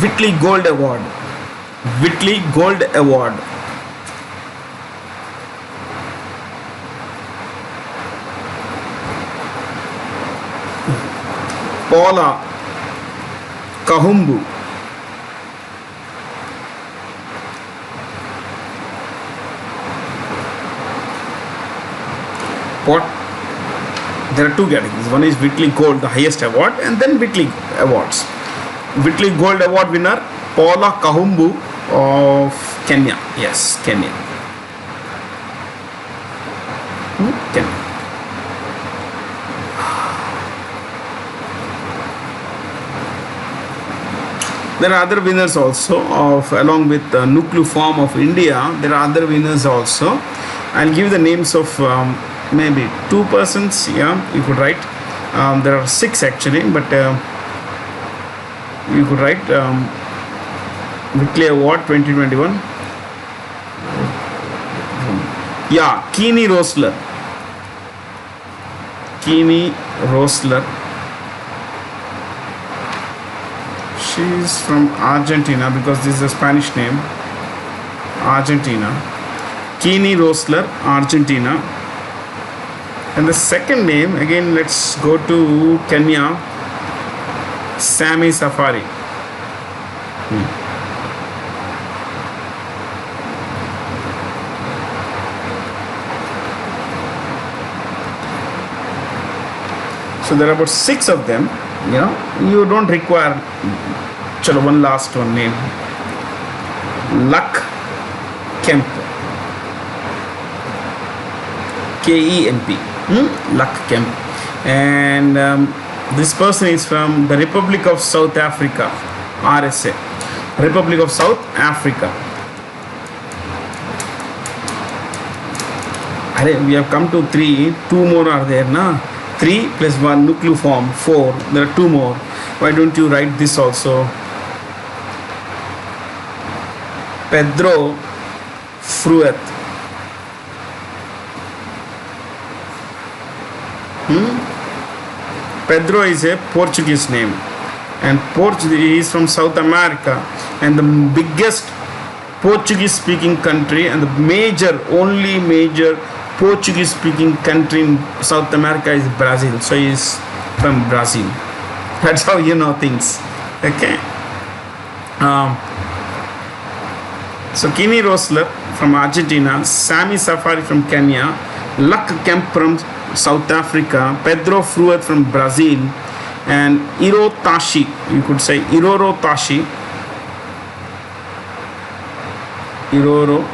Whitley Gold Award. Whitley Gold Award. Paula Kahumbu. What? There are two categories. One is Whitley Gold, the highest award, and then Whitley Awards. Whitley Gold Award winner Paula Kahumbu of Kenya. Yes, Kenya. Kenya. There are other winners also along with Nucleoform of India. There are other winners also. I'll give the names of maybe 2 persons. Yeah, you could write. There are 6 actually, but you could write Whitley Award 2021. Yeah, Keene Rosler. Keene Rosler. She is from Argentina because this is a Spanish name. Argentina. Keene Rosler, Argentina. And the second name, again, let's go to Kenya. Sammy Safari. So there are about 6 of them. You don't require. Chalo, one last one name. Luck Kemp. Kemp. Luck Kemp. And this person is from the Republic of South Africa. RSA. Republic of South Africa. We have come to 3. 2 more are there, na? 3 plus 1 nucleoform 4. There are 2 more. Why don't you write this also? Pedro Fruet. Pedro is a Portuguese name, and Portuguese is from South America, and the biggest Portuguese speaking country and the only major Portuguese speaking country in South America is Brazil. So he is from Brazil. That's how you know things. Okay. So Kenny Rosler from Argentina, Sammy Safari from Kenya, Luck Kemp from South Africa, Pedro Fruet from Brazil, and Iro Tashi. You could say Iroro Tashi. Iroro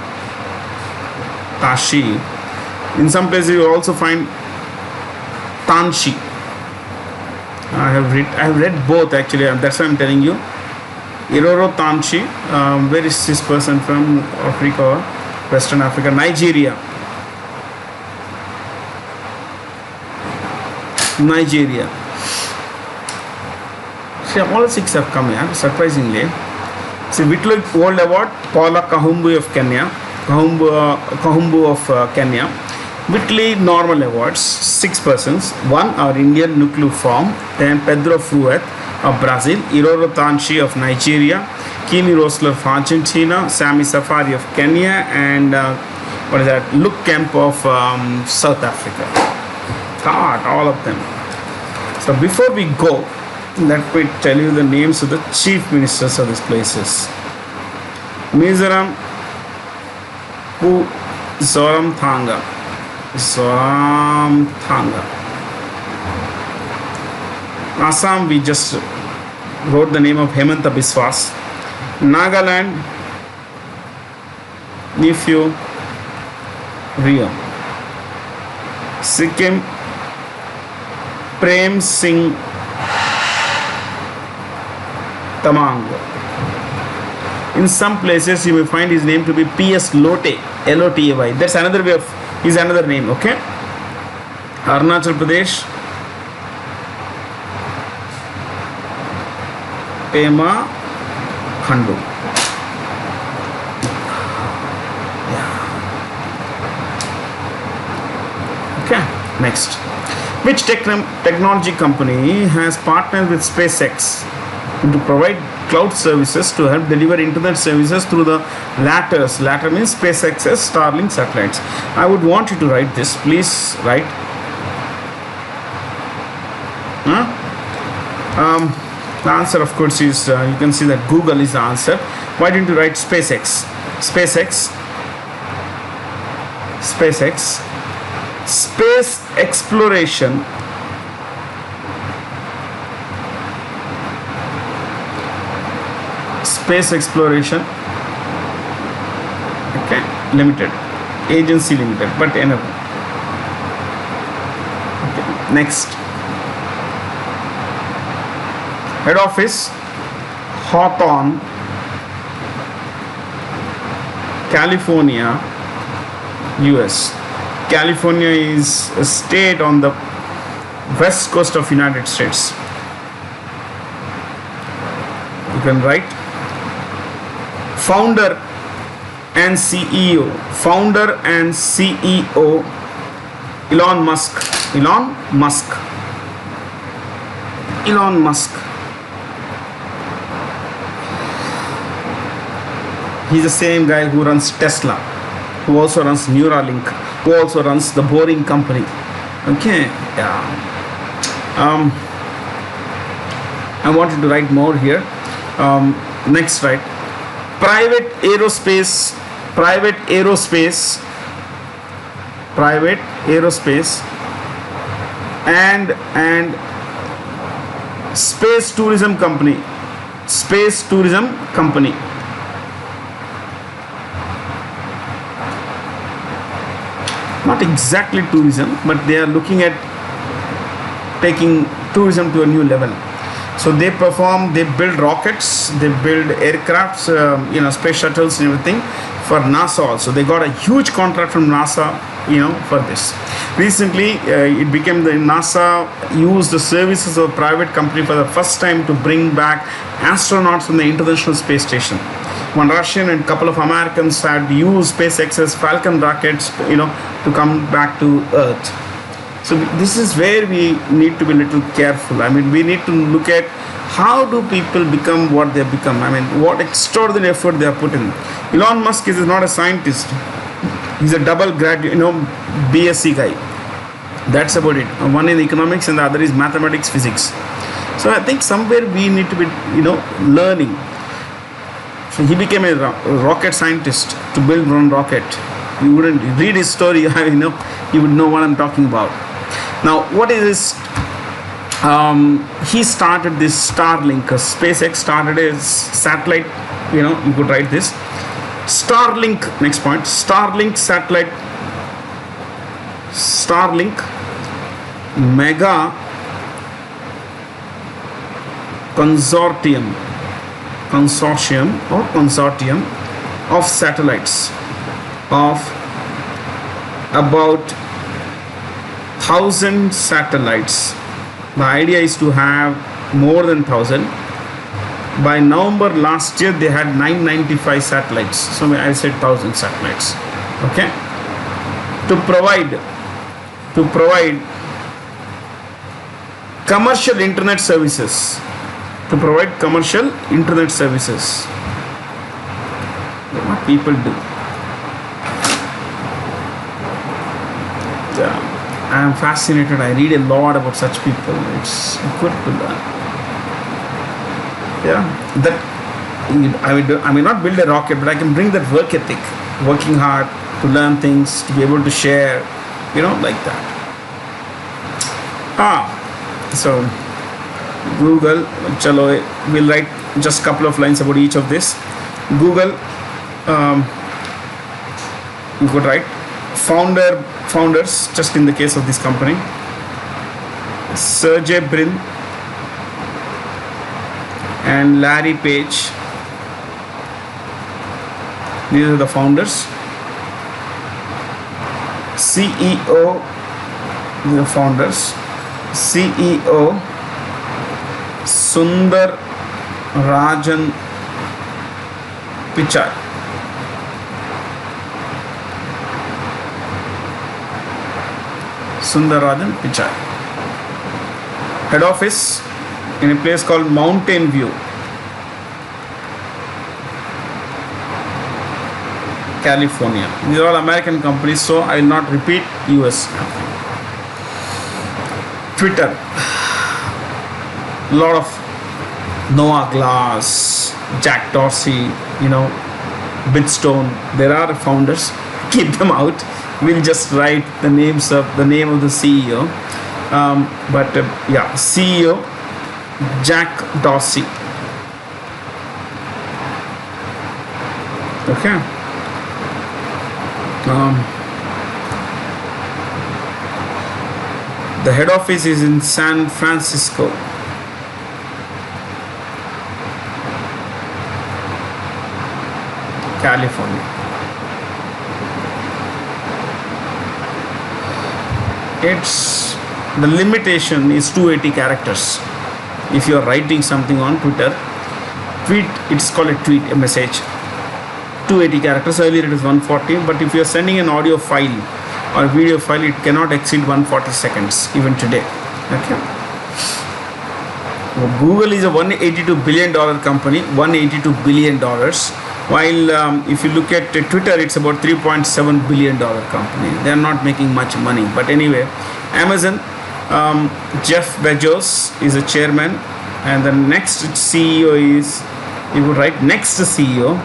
Tashi. In some places you also find Tanshi. I have read both actually. That's why I'm telling you. Iroro Tanshi. Where is this person from? Africa, Western Africa, Nigeria. See, all 6 have come here, surprisingly. See, Whitlock World Award, Paula Kahumbu of Kenya. Kahumbu of Kenya. Whitley Normal Awards, 6 persons. 1 are Indian nucleoform, then Pedro Fruet of Brazil, Iroro Tanshi of Nigeria, Kenny Rosler of Argentina, Sammy Safari of Kenya, and Luke Kemp of South Africa. God, all of them. So before we go, let me tell you the names of the chief ministers of these places. Mizoram Zoramthanga. Assam, we just wrote the name of Hemanta Biswas. Nagaland, Nephew Rio. Sikkim, Prem Singh Tamang. In some places you may find his name to be P.S. Lote, L-O-T-A-Y. That's another way of, is another name, okay? Arunachal Pradesh, Pema Khandu. Okay, next. Which technology company has partnered with SpaceX to provide cloud services to help deliver internet services through the latters? Latter means SpaceX's Starlink satellites. I would want you to write this. Please write. The answer, of course, is you can see that Google is the answer. Why didn't you write SpaceX? SpaceX. Space exploration. Space exploration. Okay, limited. Agency limited, but enough. Okay, next. Head office, Hawthorne, California, US. California is a state on the west coast of United States. You can write. Founder and CEO, Elon Musk. He's the same guy who runs Tesla, who also runs Neuralink, who also runs the Boring Company. Okay, yeah. I wanted to write more here. Next, right? Private aerospace and Space tourism company. Space tourism company. Not exactly tourism, but they are looking at taking tourism to a new level. So they build rockets, they build aircrafts, space shuttles and everything for NASA also. They got a huge contract from NASA, for this. Recently, it became the NASA used the services of a private company for the first time to bring back astronauts from the International Space Station. One Russian and couple of Americans had used SpaceX's Falcon rockets, to come back to Earth. So this is where we need to be a little careful. I mean, we need to look at how do people become what they become. I mean, what extraordinary effort they have put in. Elon Musk is not a scientist. He's a double graduate, BSc guy. That's about it. One in economics and the other is mathematics, physics. So I think somewhere we need to be, learning. So he became a rocket scientist to build one rocket. You wouldn't read his story, you would know what I'm talking about. Now, what is this? He started this Starlink. SpaceX started a satellite. You could write this. Starlink. Next point. Starlink satellite. Starlink mega consortium of satellites of about 1,000 satellites. The idea is to have more than 1,000. By November last year, they had 995 satellites. So I said 1,000 satellites. Okay. To provide commercial internet services. What people do. I am fascinated. I read a lot about such people. It's good to learn. I may not build a rocket, but I can bring that work ethic, working hard to learn things, to be able to share, like that. So Google, we'll write just a couple of lines about each of this. Google, you could write founders, just in the case of this company, Sergey Brin and Larry Page. These are the founders. CEO, the founders. CEO Sundar Rajan Pichai. Sundarajan Pichai. Head office in a place called Mountain View, California. These are all American companies, so I will not repeat US. Twitter. A lot of Noah Glass, Jack Dorsey, Bitstone. There are founders. Keep them out. We'll just write the name of the CEO. CEO Jack Dorsey. Okay. The head office is in San Francisco. California. The limitation is 280 characters. If you are writing something on Twitter, it's called a message. 280 characters. Earlier it was 140, but if you are sending an audio file or video file, it cannot exceed 140 seconds even today. Okay. Well, Google is a $182 billion company. $182 billion. While if you look at Twitter, it's about $3.7 billion company. They are not making much money. But anyway, Amazon, Jeff Bezos is a chairman, and the next CEO is, you would write next CEO,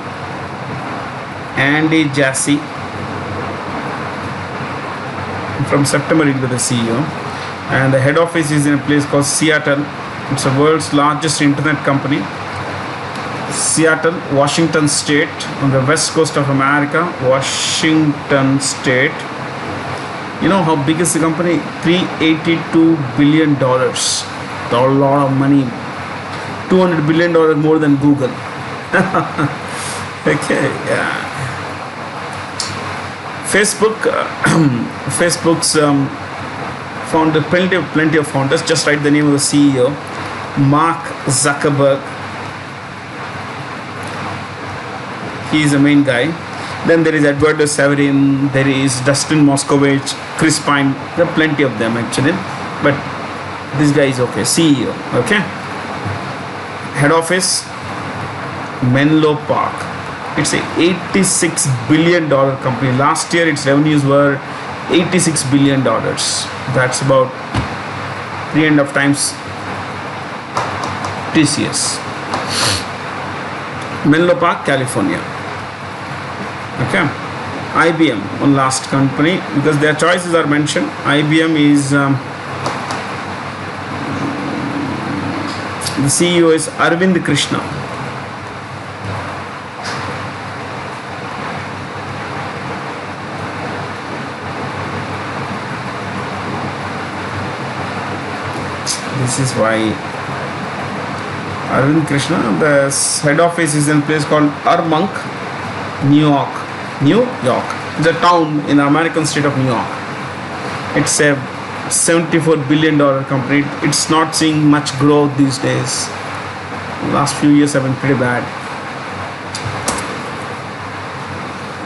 Andy Jassy. From September, he will be the CEO, and the head office is in a place called Seattle, It's the world's largest internet company. Seattle, Washington State, on the west coast of America. Washington State. You know how big is the company? $382 billion. That's a lot of money. $200 billion more than Google. Okay, yeah. Facebook, Facebook's founder, plenty of founders. Just write the name of the CEO, Mark Zuckerberg. He is the main guy. Then there is Eduardo Severin, there is Dustin Moskovich, Chris Pine. There are plenty of them actually, but this guy is okay. CEO, okay. Head office, Menlo Park. It's a $86 billion company. Last year its revenues were $86 billion. That's about 3.5 times TCS. Menlo Park, California. Okay. IBM, one last company, because their choices are mentioned. IBM is the CEO is Arvind Krishna. This is why Arvind Krishna, the head office is in a place called Armonk, New York. New York. It's a town in the American state of New York. It's a $74 billion company. It's not seeing much growth these days. The last few years have been pretty bad.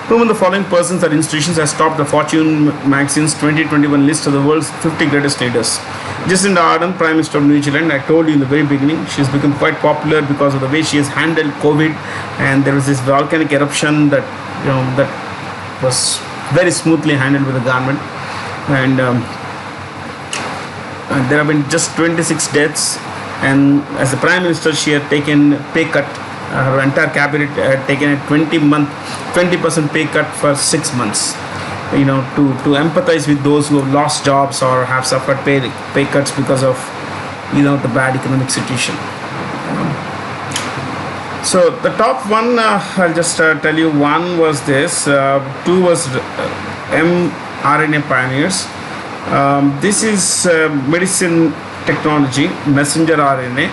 Whom of the following persons or institutions has topped the Fortune magazine's 2021 list of the world's 50 greatest leaders? Jacinda Ardern, Prime Minister of New Zealand. I told you in the very beginning, she's become quite popular because of the way she has handled COVID, and there was this volcanic eruption that that was very smoothly handled with the government, and there have been just 26 deaths, and as the Prime Minister she had taken pay cut. Her entire cabinet had taken a 20% pay cut for 6 months, to empathize with those who have lost jobs or have suffered pay cuts because of the bad economic situation. So the top one, I'll just tell you. One was this, two was mRNA pioneers. This is medicine technology, messenger RNA,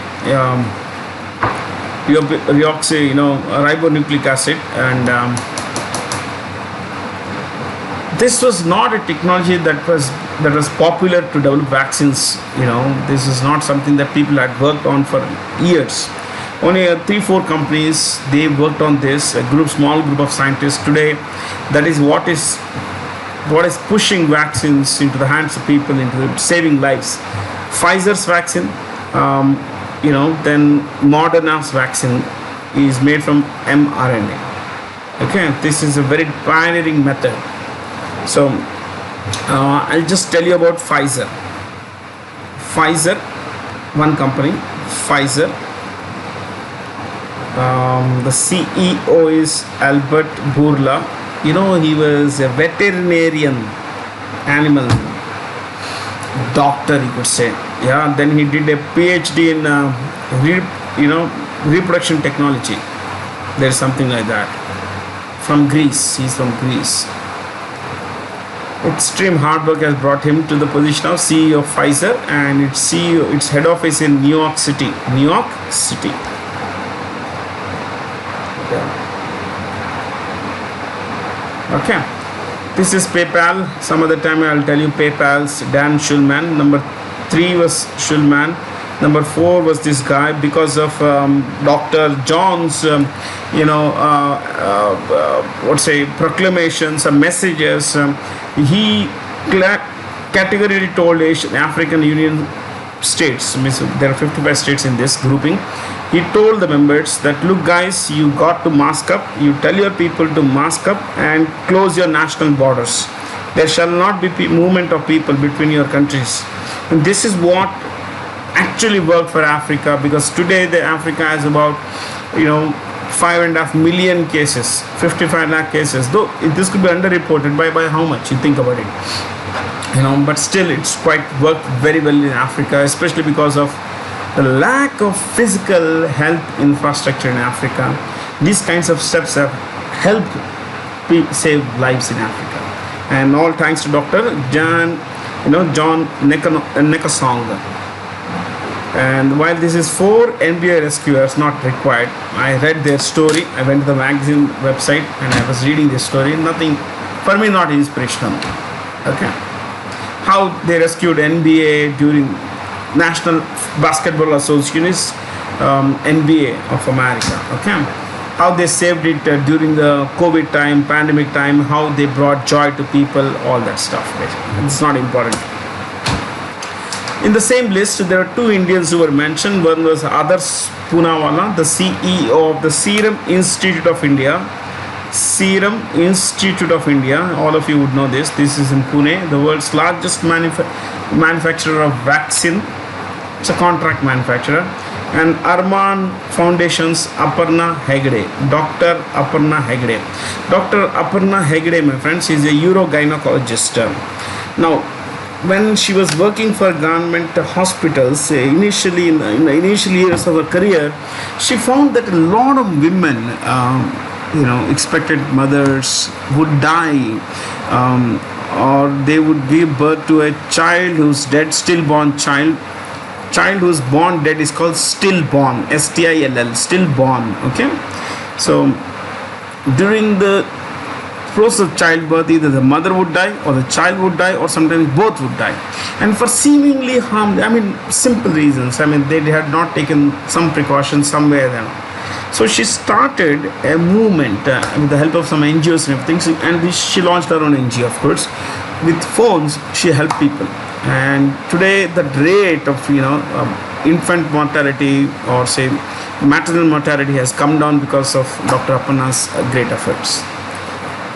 ribonucleic acid, and this was not a technology that was popular to develop vaccines. This is not something that people had worked on for years. Only 3-4 companies, they worked on this, a small group of scientists. Today, that is what is pushing vaccines into the hands of people, into saving lives. Pfizer's vaccine, then Moderna's vaccine is made from mRNA. Okay, this is a very pioneering method. So I'll just tell you about Pfizer. Pfizer, one company, Pfizer. The CEO is Albert Bourla. He was a veterinarian, animal doctor, you could say. Yeah. Then he did a PhD in reproduction technology. There's something like that. From Greece. He's from Greece. Extreme hard work has brought him to the position of CEO of Pfizer, and its head office in New York City. New York City. Okay. This is PayPal. Some other time I'll tell you PayPal's Dan Schulman. Number 3 was Schulman. Number 4 was this guy, because of Dr. John's, proclamations and messages. He categorically told African Union states, there are 55 states in this grouping. He told the members that, look guys, you got to mask up. You tell your people to mask up and close your national borders. There shall not be movement of people between your countries. And this is what actually worked for Africa, because today the Africa has about 5.5 million cases, 55 lakh cases. Though this could be underreported by how much you think about it. But still it's quite worked very well in Africa, especially because of the lack of physical health infrastructure in Africa. These kinds of steps have helped save lives in Africa. And all thanks to Dr. John Nekasong. And while this is for NBA rescuers, not required, I read their story. I went to the magazine website and I was reading this story. Nothing, for me, not inspirational. Okay. How they rescued NBA during National Basketball Association, NBA of America. Okay. How they saved it during the COVID time, pandemic time, how they brought joy to people, all that stuff. Basically. It's not important. In the same list, there are two Indians who were mentioned. One was Adarsh Poonawalla, the CEO of the Serum Institute of India. Serum Institute of India, all of you would know this. This is in Pune, the world's largest manufacturer of vaccine. It's a contract manufacturer. And Arman Foundation's Aparna Hegde, Dr. Aparna Hegde. Dr. Aparna Hegde, my friends, is a urogynecologist. Now, when she was working for government hospitals, initially in the initial years of her career, she found that a lot of women, expected mothers would die, or they would give birth to a child who's dead, stillborn child. Child who's born dead is called stillborn, STILL, stillborn. Okay, so during the process of childbirth, either the mother would die or the child would die, or sometimes both would die, and for seemingly simple reasons. They had not taken some precautions somewhere then. So she started a movement with the help of some NGOs and everything, and she launched her own NGO, of course. With phones, she helped people. And today the rate of infant mortality, or say maternal mortality, has come down because of Dr. Aparna's great efforts.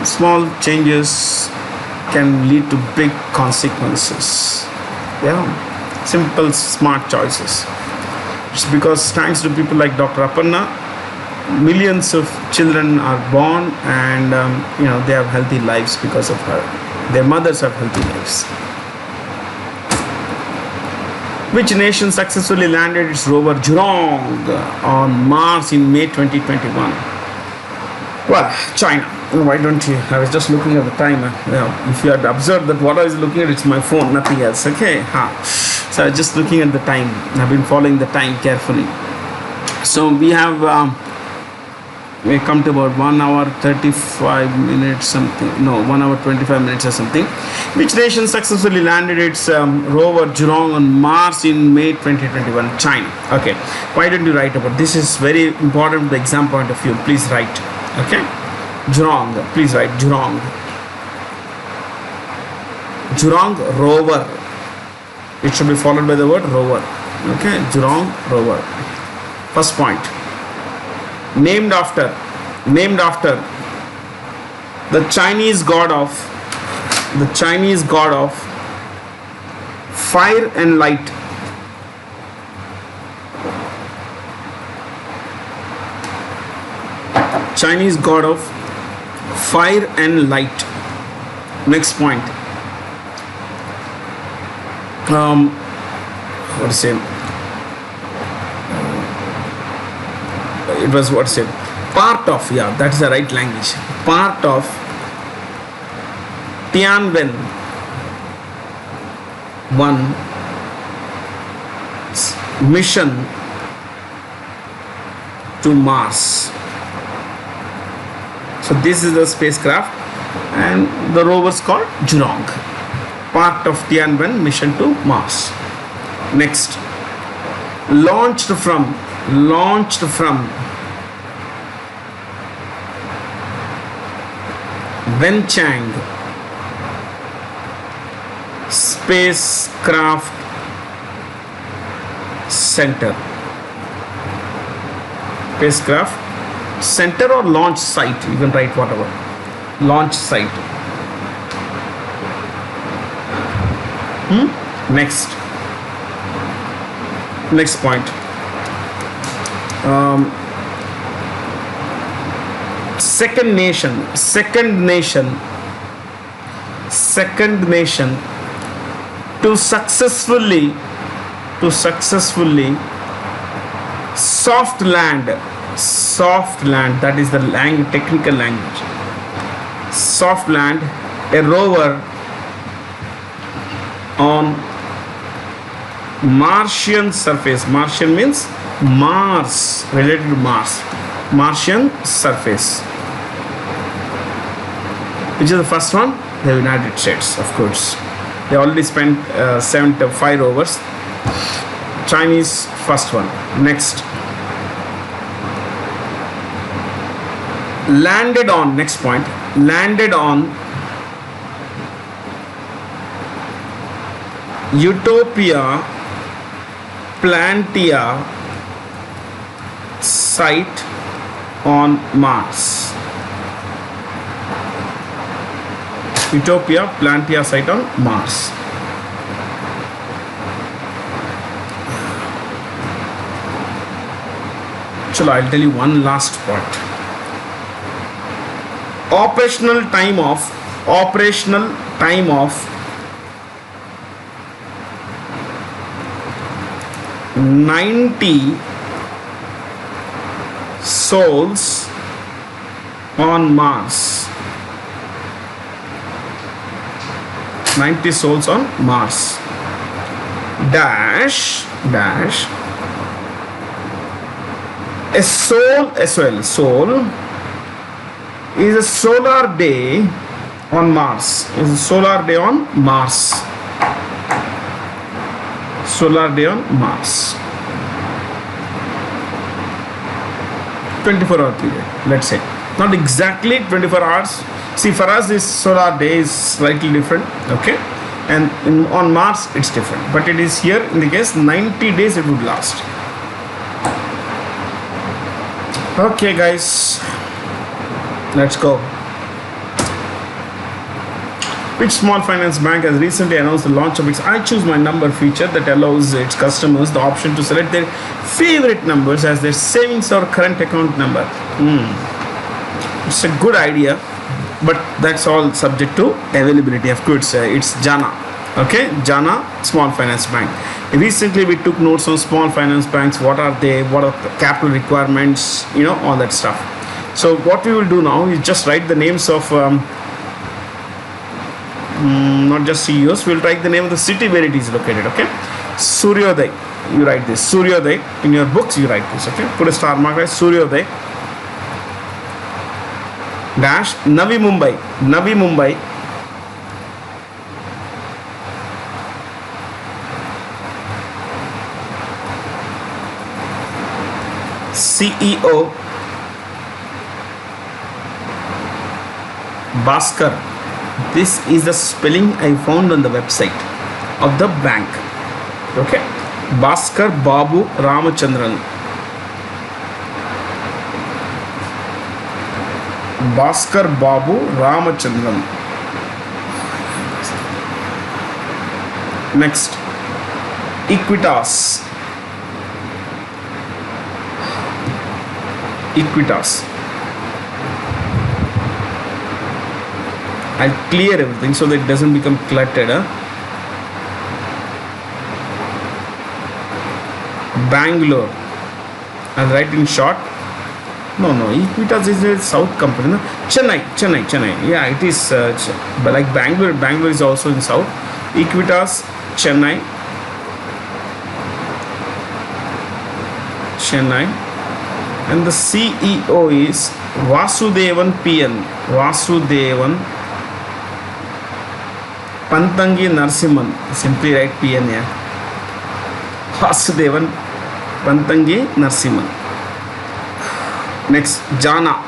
Small changes can lead to big consequences. Simple, smart choices. It's because thanks to people like Dr. Aparna, millions of children are born, and they have healthy lives because of her. Their mothers have healthy lives. Which nation successfully landed its rover Jurong on Mars in May 2021? Well, China. Why don't you? I was just looking at the time. If you had observed that what I was looking at, it's my phone, nothing else. Okay. So I was just looking at the time. I've been following the time carefully. So we have we come to about 1 hour 35 minutes something. No, 1 hour 25 minutes or something. Which nation successfully landed its rover Jurong on Mars in May 2021? China. Okay. Why don't you write about this? Is very important from the exam point of view. Please write. Okay. Jurong. Please write Jurong. Jurong rover. It should be followed by the word rover. Okay. Jurong rover. First point. Named after the Chinese god of fire and light. Chinese god of fire and light. Next point. What to say? It was part of, that is the right language, part of Tianwen 1 mission to Mars. So this is the spacecraft, and the rover is called Jurong, part of Tianwen mission to Mars. Next, launched from Wenchang Spacecraft Center. Spacecraft Center or launch site, you can write whatever. Launch site. Next point. Second nation to successfully Soft land. Soft land. That is the technical language. Soft land. A rover on Martian surface. Martian means Mars, related to Mars. Martian surface. Which is the first one? The United States, of course. They already spent 5 rovers. Chinese first one. Next. Landed on, next point. Landed on Utopia Plantia site on Mars. Utopia Plantia site on Mars. Chalo, I'll tell you one last point. Operational time of 90 souls on Mars. 90 souls on Mars. Dash. A soul is a solar day on Mars. Is a solar day on Mars. Solar day on Mars. 24-hour period, let's say. Not exactly 24 hours. See, for us this solar day is slightly different, okay? And on Mars it's different. But it is here, in the case, 90 days it would last. Okay guys, let's go. Which small finance bank has recently announced the launch of its I Choose My Number feature that allows its customers the option to select their favorite numbers as their savings or current account number? It's a good idea, but that's all subject to availability. Of course, it's Jana. Okay, Jana Small Finance Bank. Recently we took notes on small finance banks. What are they? What are the capital requirements? All that stuff. So what we will do now is just write the names of not just CEOs. We'll write the name of the city where it is located. Okay, Suryodai. You write this Suryodai in your books. You write this. Okay, put a star mark. Right, Suryodai. Dash Navi Mumbai. CEO Bhaskar. This is the spelling I found on the website of the bank. Okay, Bhaskar Babu Ramachandran. Bhaskar Babu Ramachandran. Next, Equitas. I'll clear everything so that it doesn't become cluttered. Bangalore. I'll write in short. No, Equitas is a south company. No? Chennai. Yeah, it is. But like Bangalore is also in south. Equitas, Chennai. And the CEO is Vasudevan PN. Vasudevan Pantangi Narsimhan. Simply write PN here. Vasudevan Pantangi Narsimhan. Next, Jana.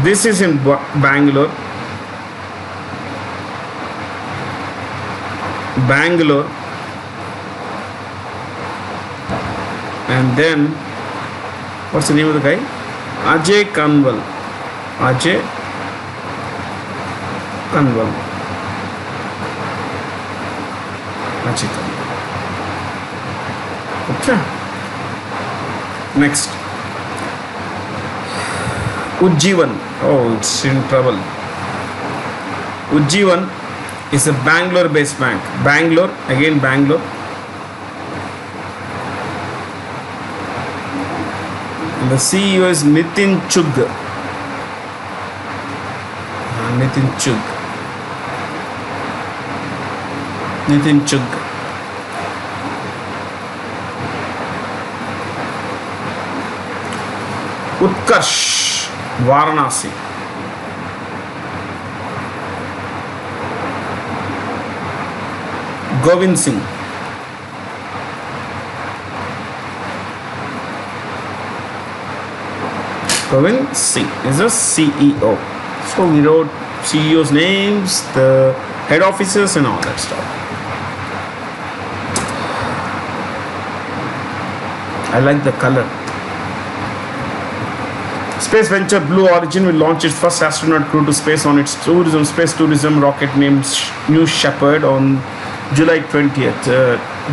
This is in Bangalore. And then, what's the name of the guy? Ajay Kanwal. Okay. Next, Ujjivan. Oh, it's in trouble. Ujjivan is a Bangalore-based bank. Bangalore. The CEO is Nitin Chugh. Nitin Chugh. Nitin Chugh. Utkarsh, Varanasi. Govind Singh. Govind Singh is a CEO. So we wrote CEO's names, the head offices and all that stuff. I like the color. Space venture Blue Origin will launch its first astronaut crew to space on its space tourism rocket named New Shepard on July 20th.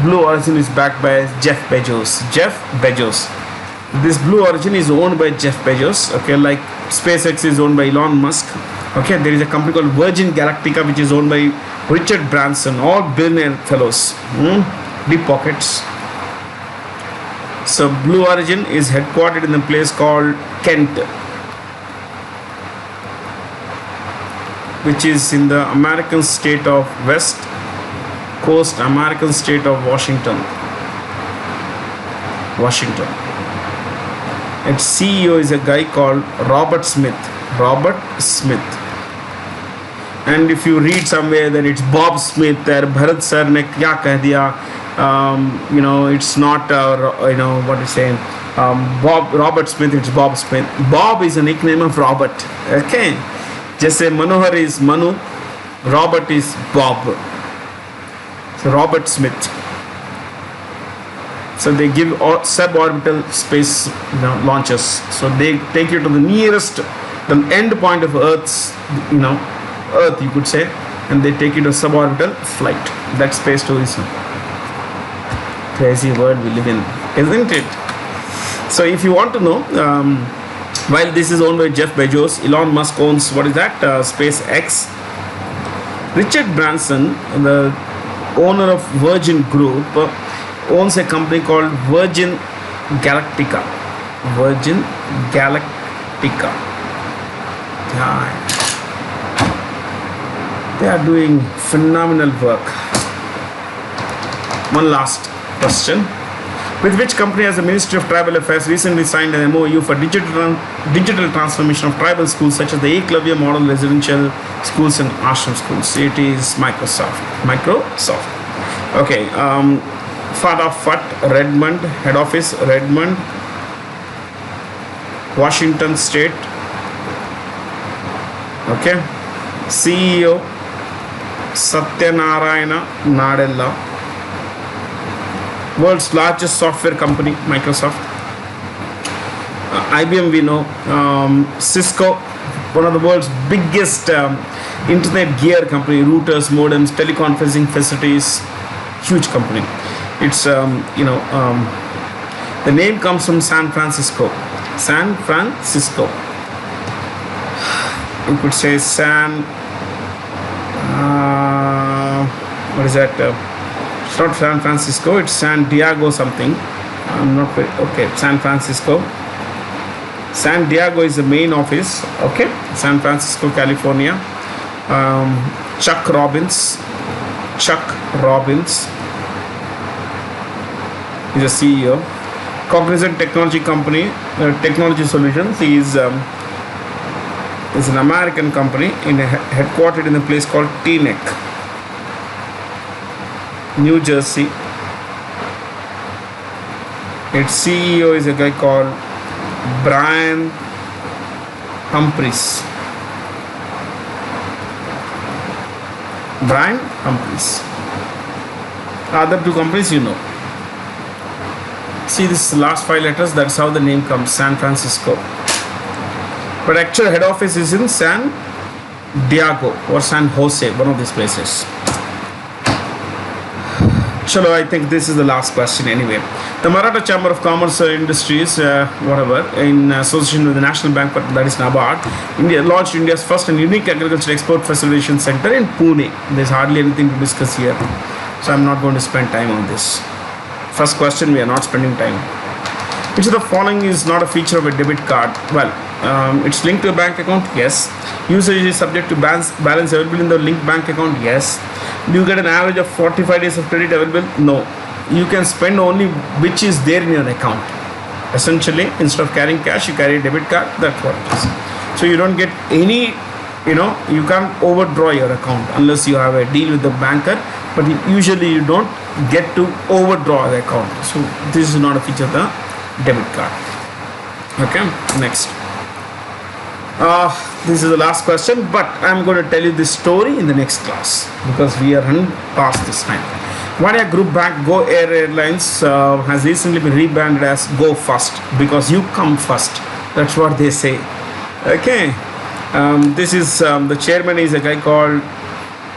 Blue Origin is backed by Jeff Bezos. This Blue Origin is owned by Jeff Bezos. Okay, like SpaceX is owned by Elon Musk. Okay, there is a company called Virgin Galactica which is owned by Richard Branson. All billionaire fellows. Deep pockets. So Blue Origin is headquartered in a place called Kent, which is in the American state of West Coast, American state of Washington. Its CEO is a guy called Robert Smith. And if you read somewhere that it's Bob Smith or Bharat sir ne kya keh diya, it's not what is saying, Robert Smith, it's Bob Smith. Bob is a nickname of Robert. Okay, जैसे Manohar is Manu, Robert is Bob. So Robert Smith. So they give suborbital space launches. So they take you to the nearest, the end point of Earth's, Earth you could say, and they take you to suborbital flight. That's space tourism. Crazy world we live in, isn't it? So if you want to know, while this is owned by Jeff Bezos, Elon Musk owns, SpaceX. Richard Branson, the owner of Virgin Group, owns a company called Virgin Galactica. They are doing phenomenal work. One last question. With which company has the Ministry of Tribal Affairs recently signed an MOU for digital transformation of tribal schools such as the Eklavya model residential schools and ashram schools? It is Microsoft. Okay. FAT, Redmond, head office Redmond, Washington State. Okay. CEO Satyanarayana Nadella. World's largest software company, Microsoft. IBM we know. Cisco, one of the world's biggest internet gear company, routers, modems, teleconferencing facilities, huge company. It's the name comes from San Francisco. You could say what is that? It's not San Francisco, it's San Diego something. I'm not very, okay, San Francisco. San Diego is the main office. Okay, San Francisco, California. Chuck Robbins is a CEO. Cognizant Technology Company, Technology Solutions. He is an American company headquartered in a place called Teaneck, New Jersey. Its CEO is a guy called Brian Humphries. Other two companies you know. See this last 5 letters, that's how the name comes, San Francisco. But actual head office is in San Diego or San Jose, one of these places. Chalo, I think this is the last question anyway. The Maratha Chamber of Commerce Industries, in association with the National Bank, that is NABARD, India launched India's first and unique agriculture export facilitation center in Pune. There's hardly anything to discuss here, so I'm not going to spend time on this. First question, we are not spending time. Which of the following is not a feature of a debit card? Well, it's linked to a bank account. Yes. Usage is subject to balance available in the linked bank account. Yes. Do you get an average of 45 days of credit available? No. You can spend only which is there in your account. Essentially, instead of carrying cash, you carry a debit card. That's what it is. So you don't get any, you can't overdraw your account unless you have a deal with the banker. But usually you don't get to overdraw the account. So this is not a feature of the debit card. Okay, next. This is the last question, but I'm going to tell you this story in the next class because we are running past this time. One Air Group Bank Go Air Airlines has recently been rebranded as Go First because you come first. That's what they say. Okay. This is the chairman is a guy called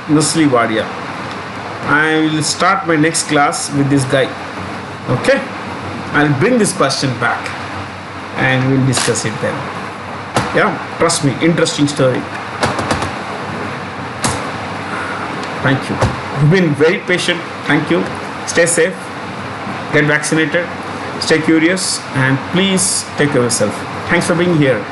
Nusli Wadia. I will start my next class with this guy. Okay. I'll bring this question back and we'll discuss it then. Yeah, trust me, interesting story. Thank you. You've been very patient. Thank you. Stay safe. Get vaccinated. Stay curious. And please take care of yourself. Thanks for being here.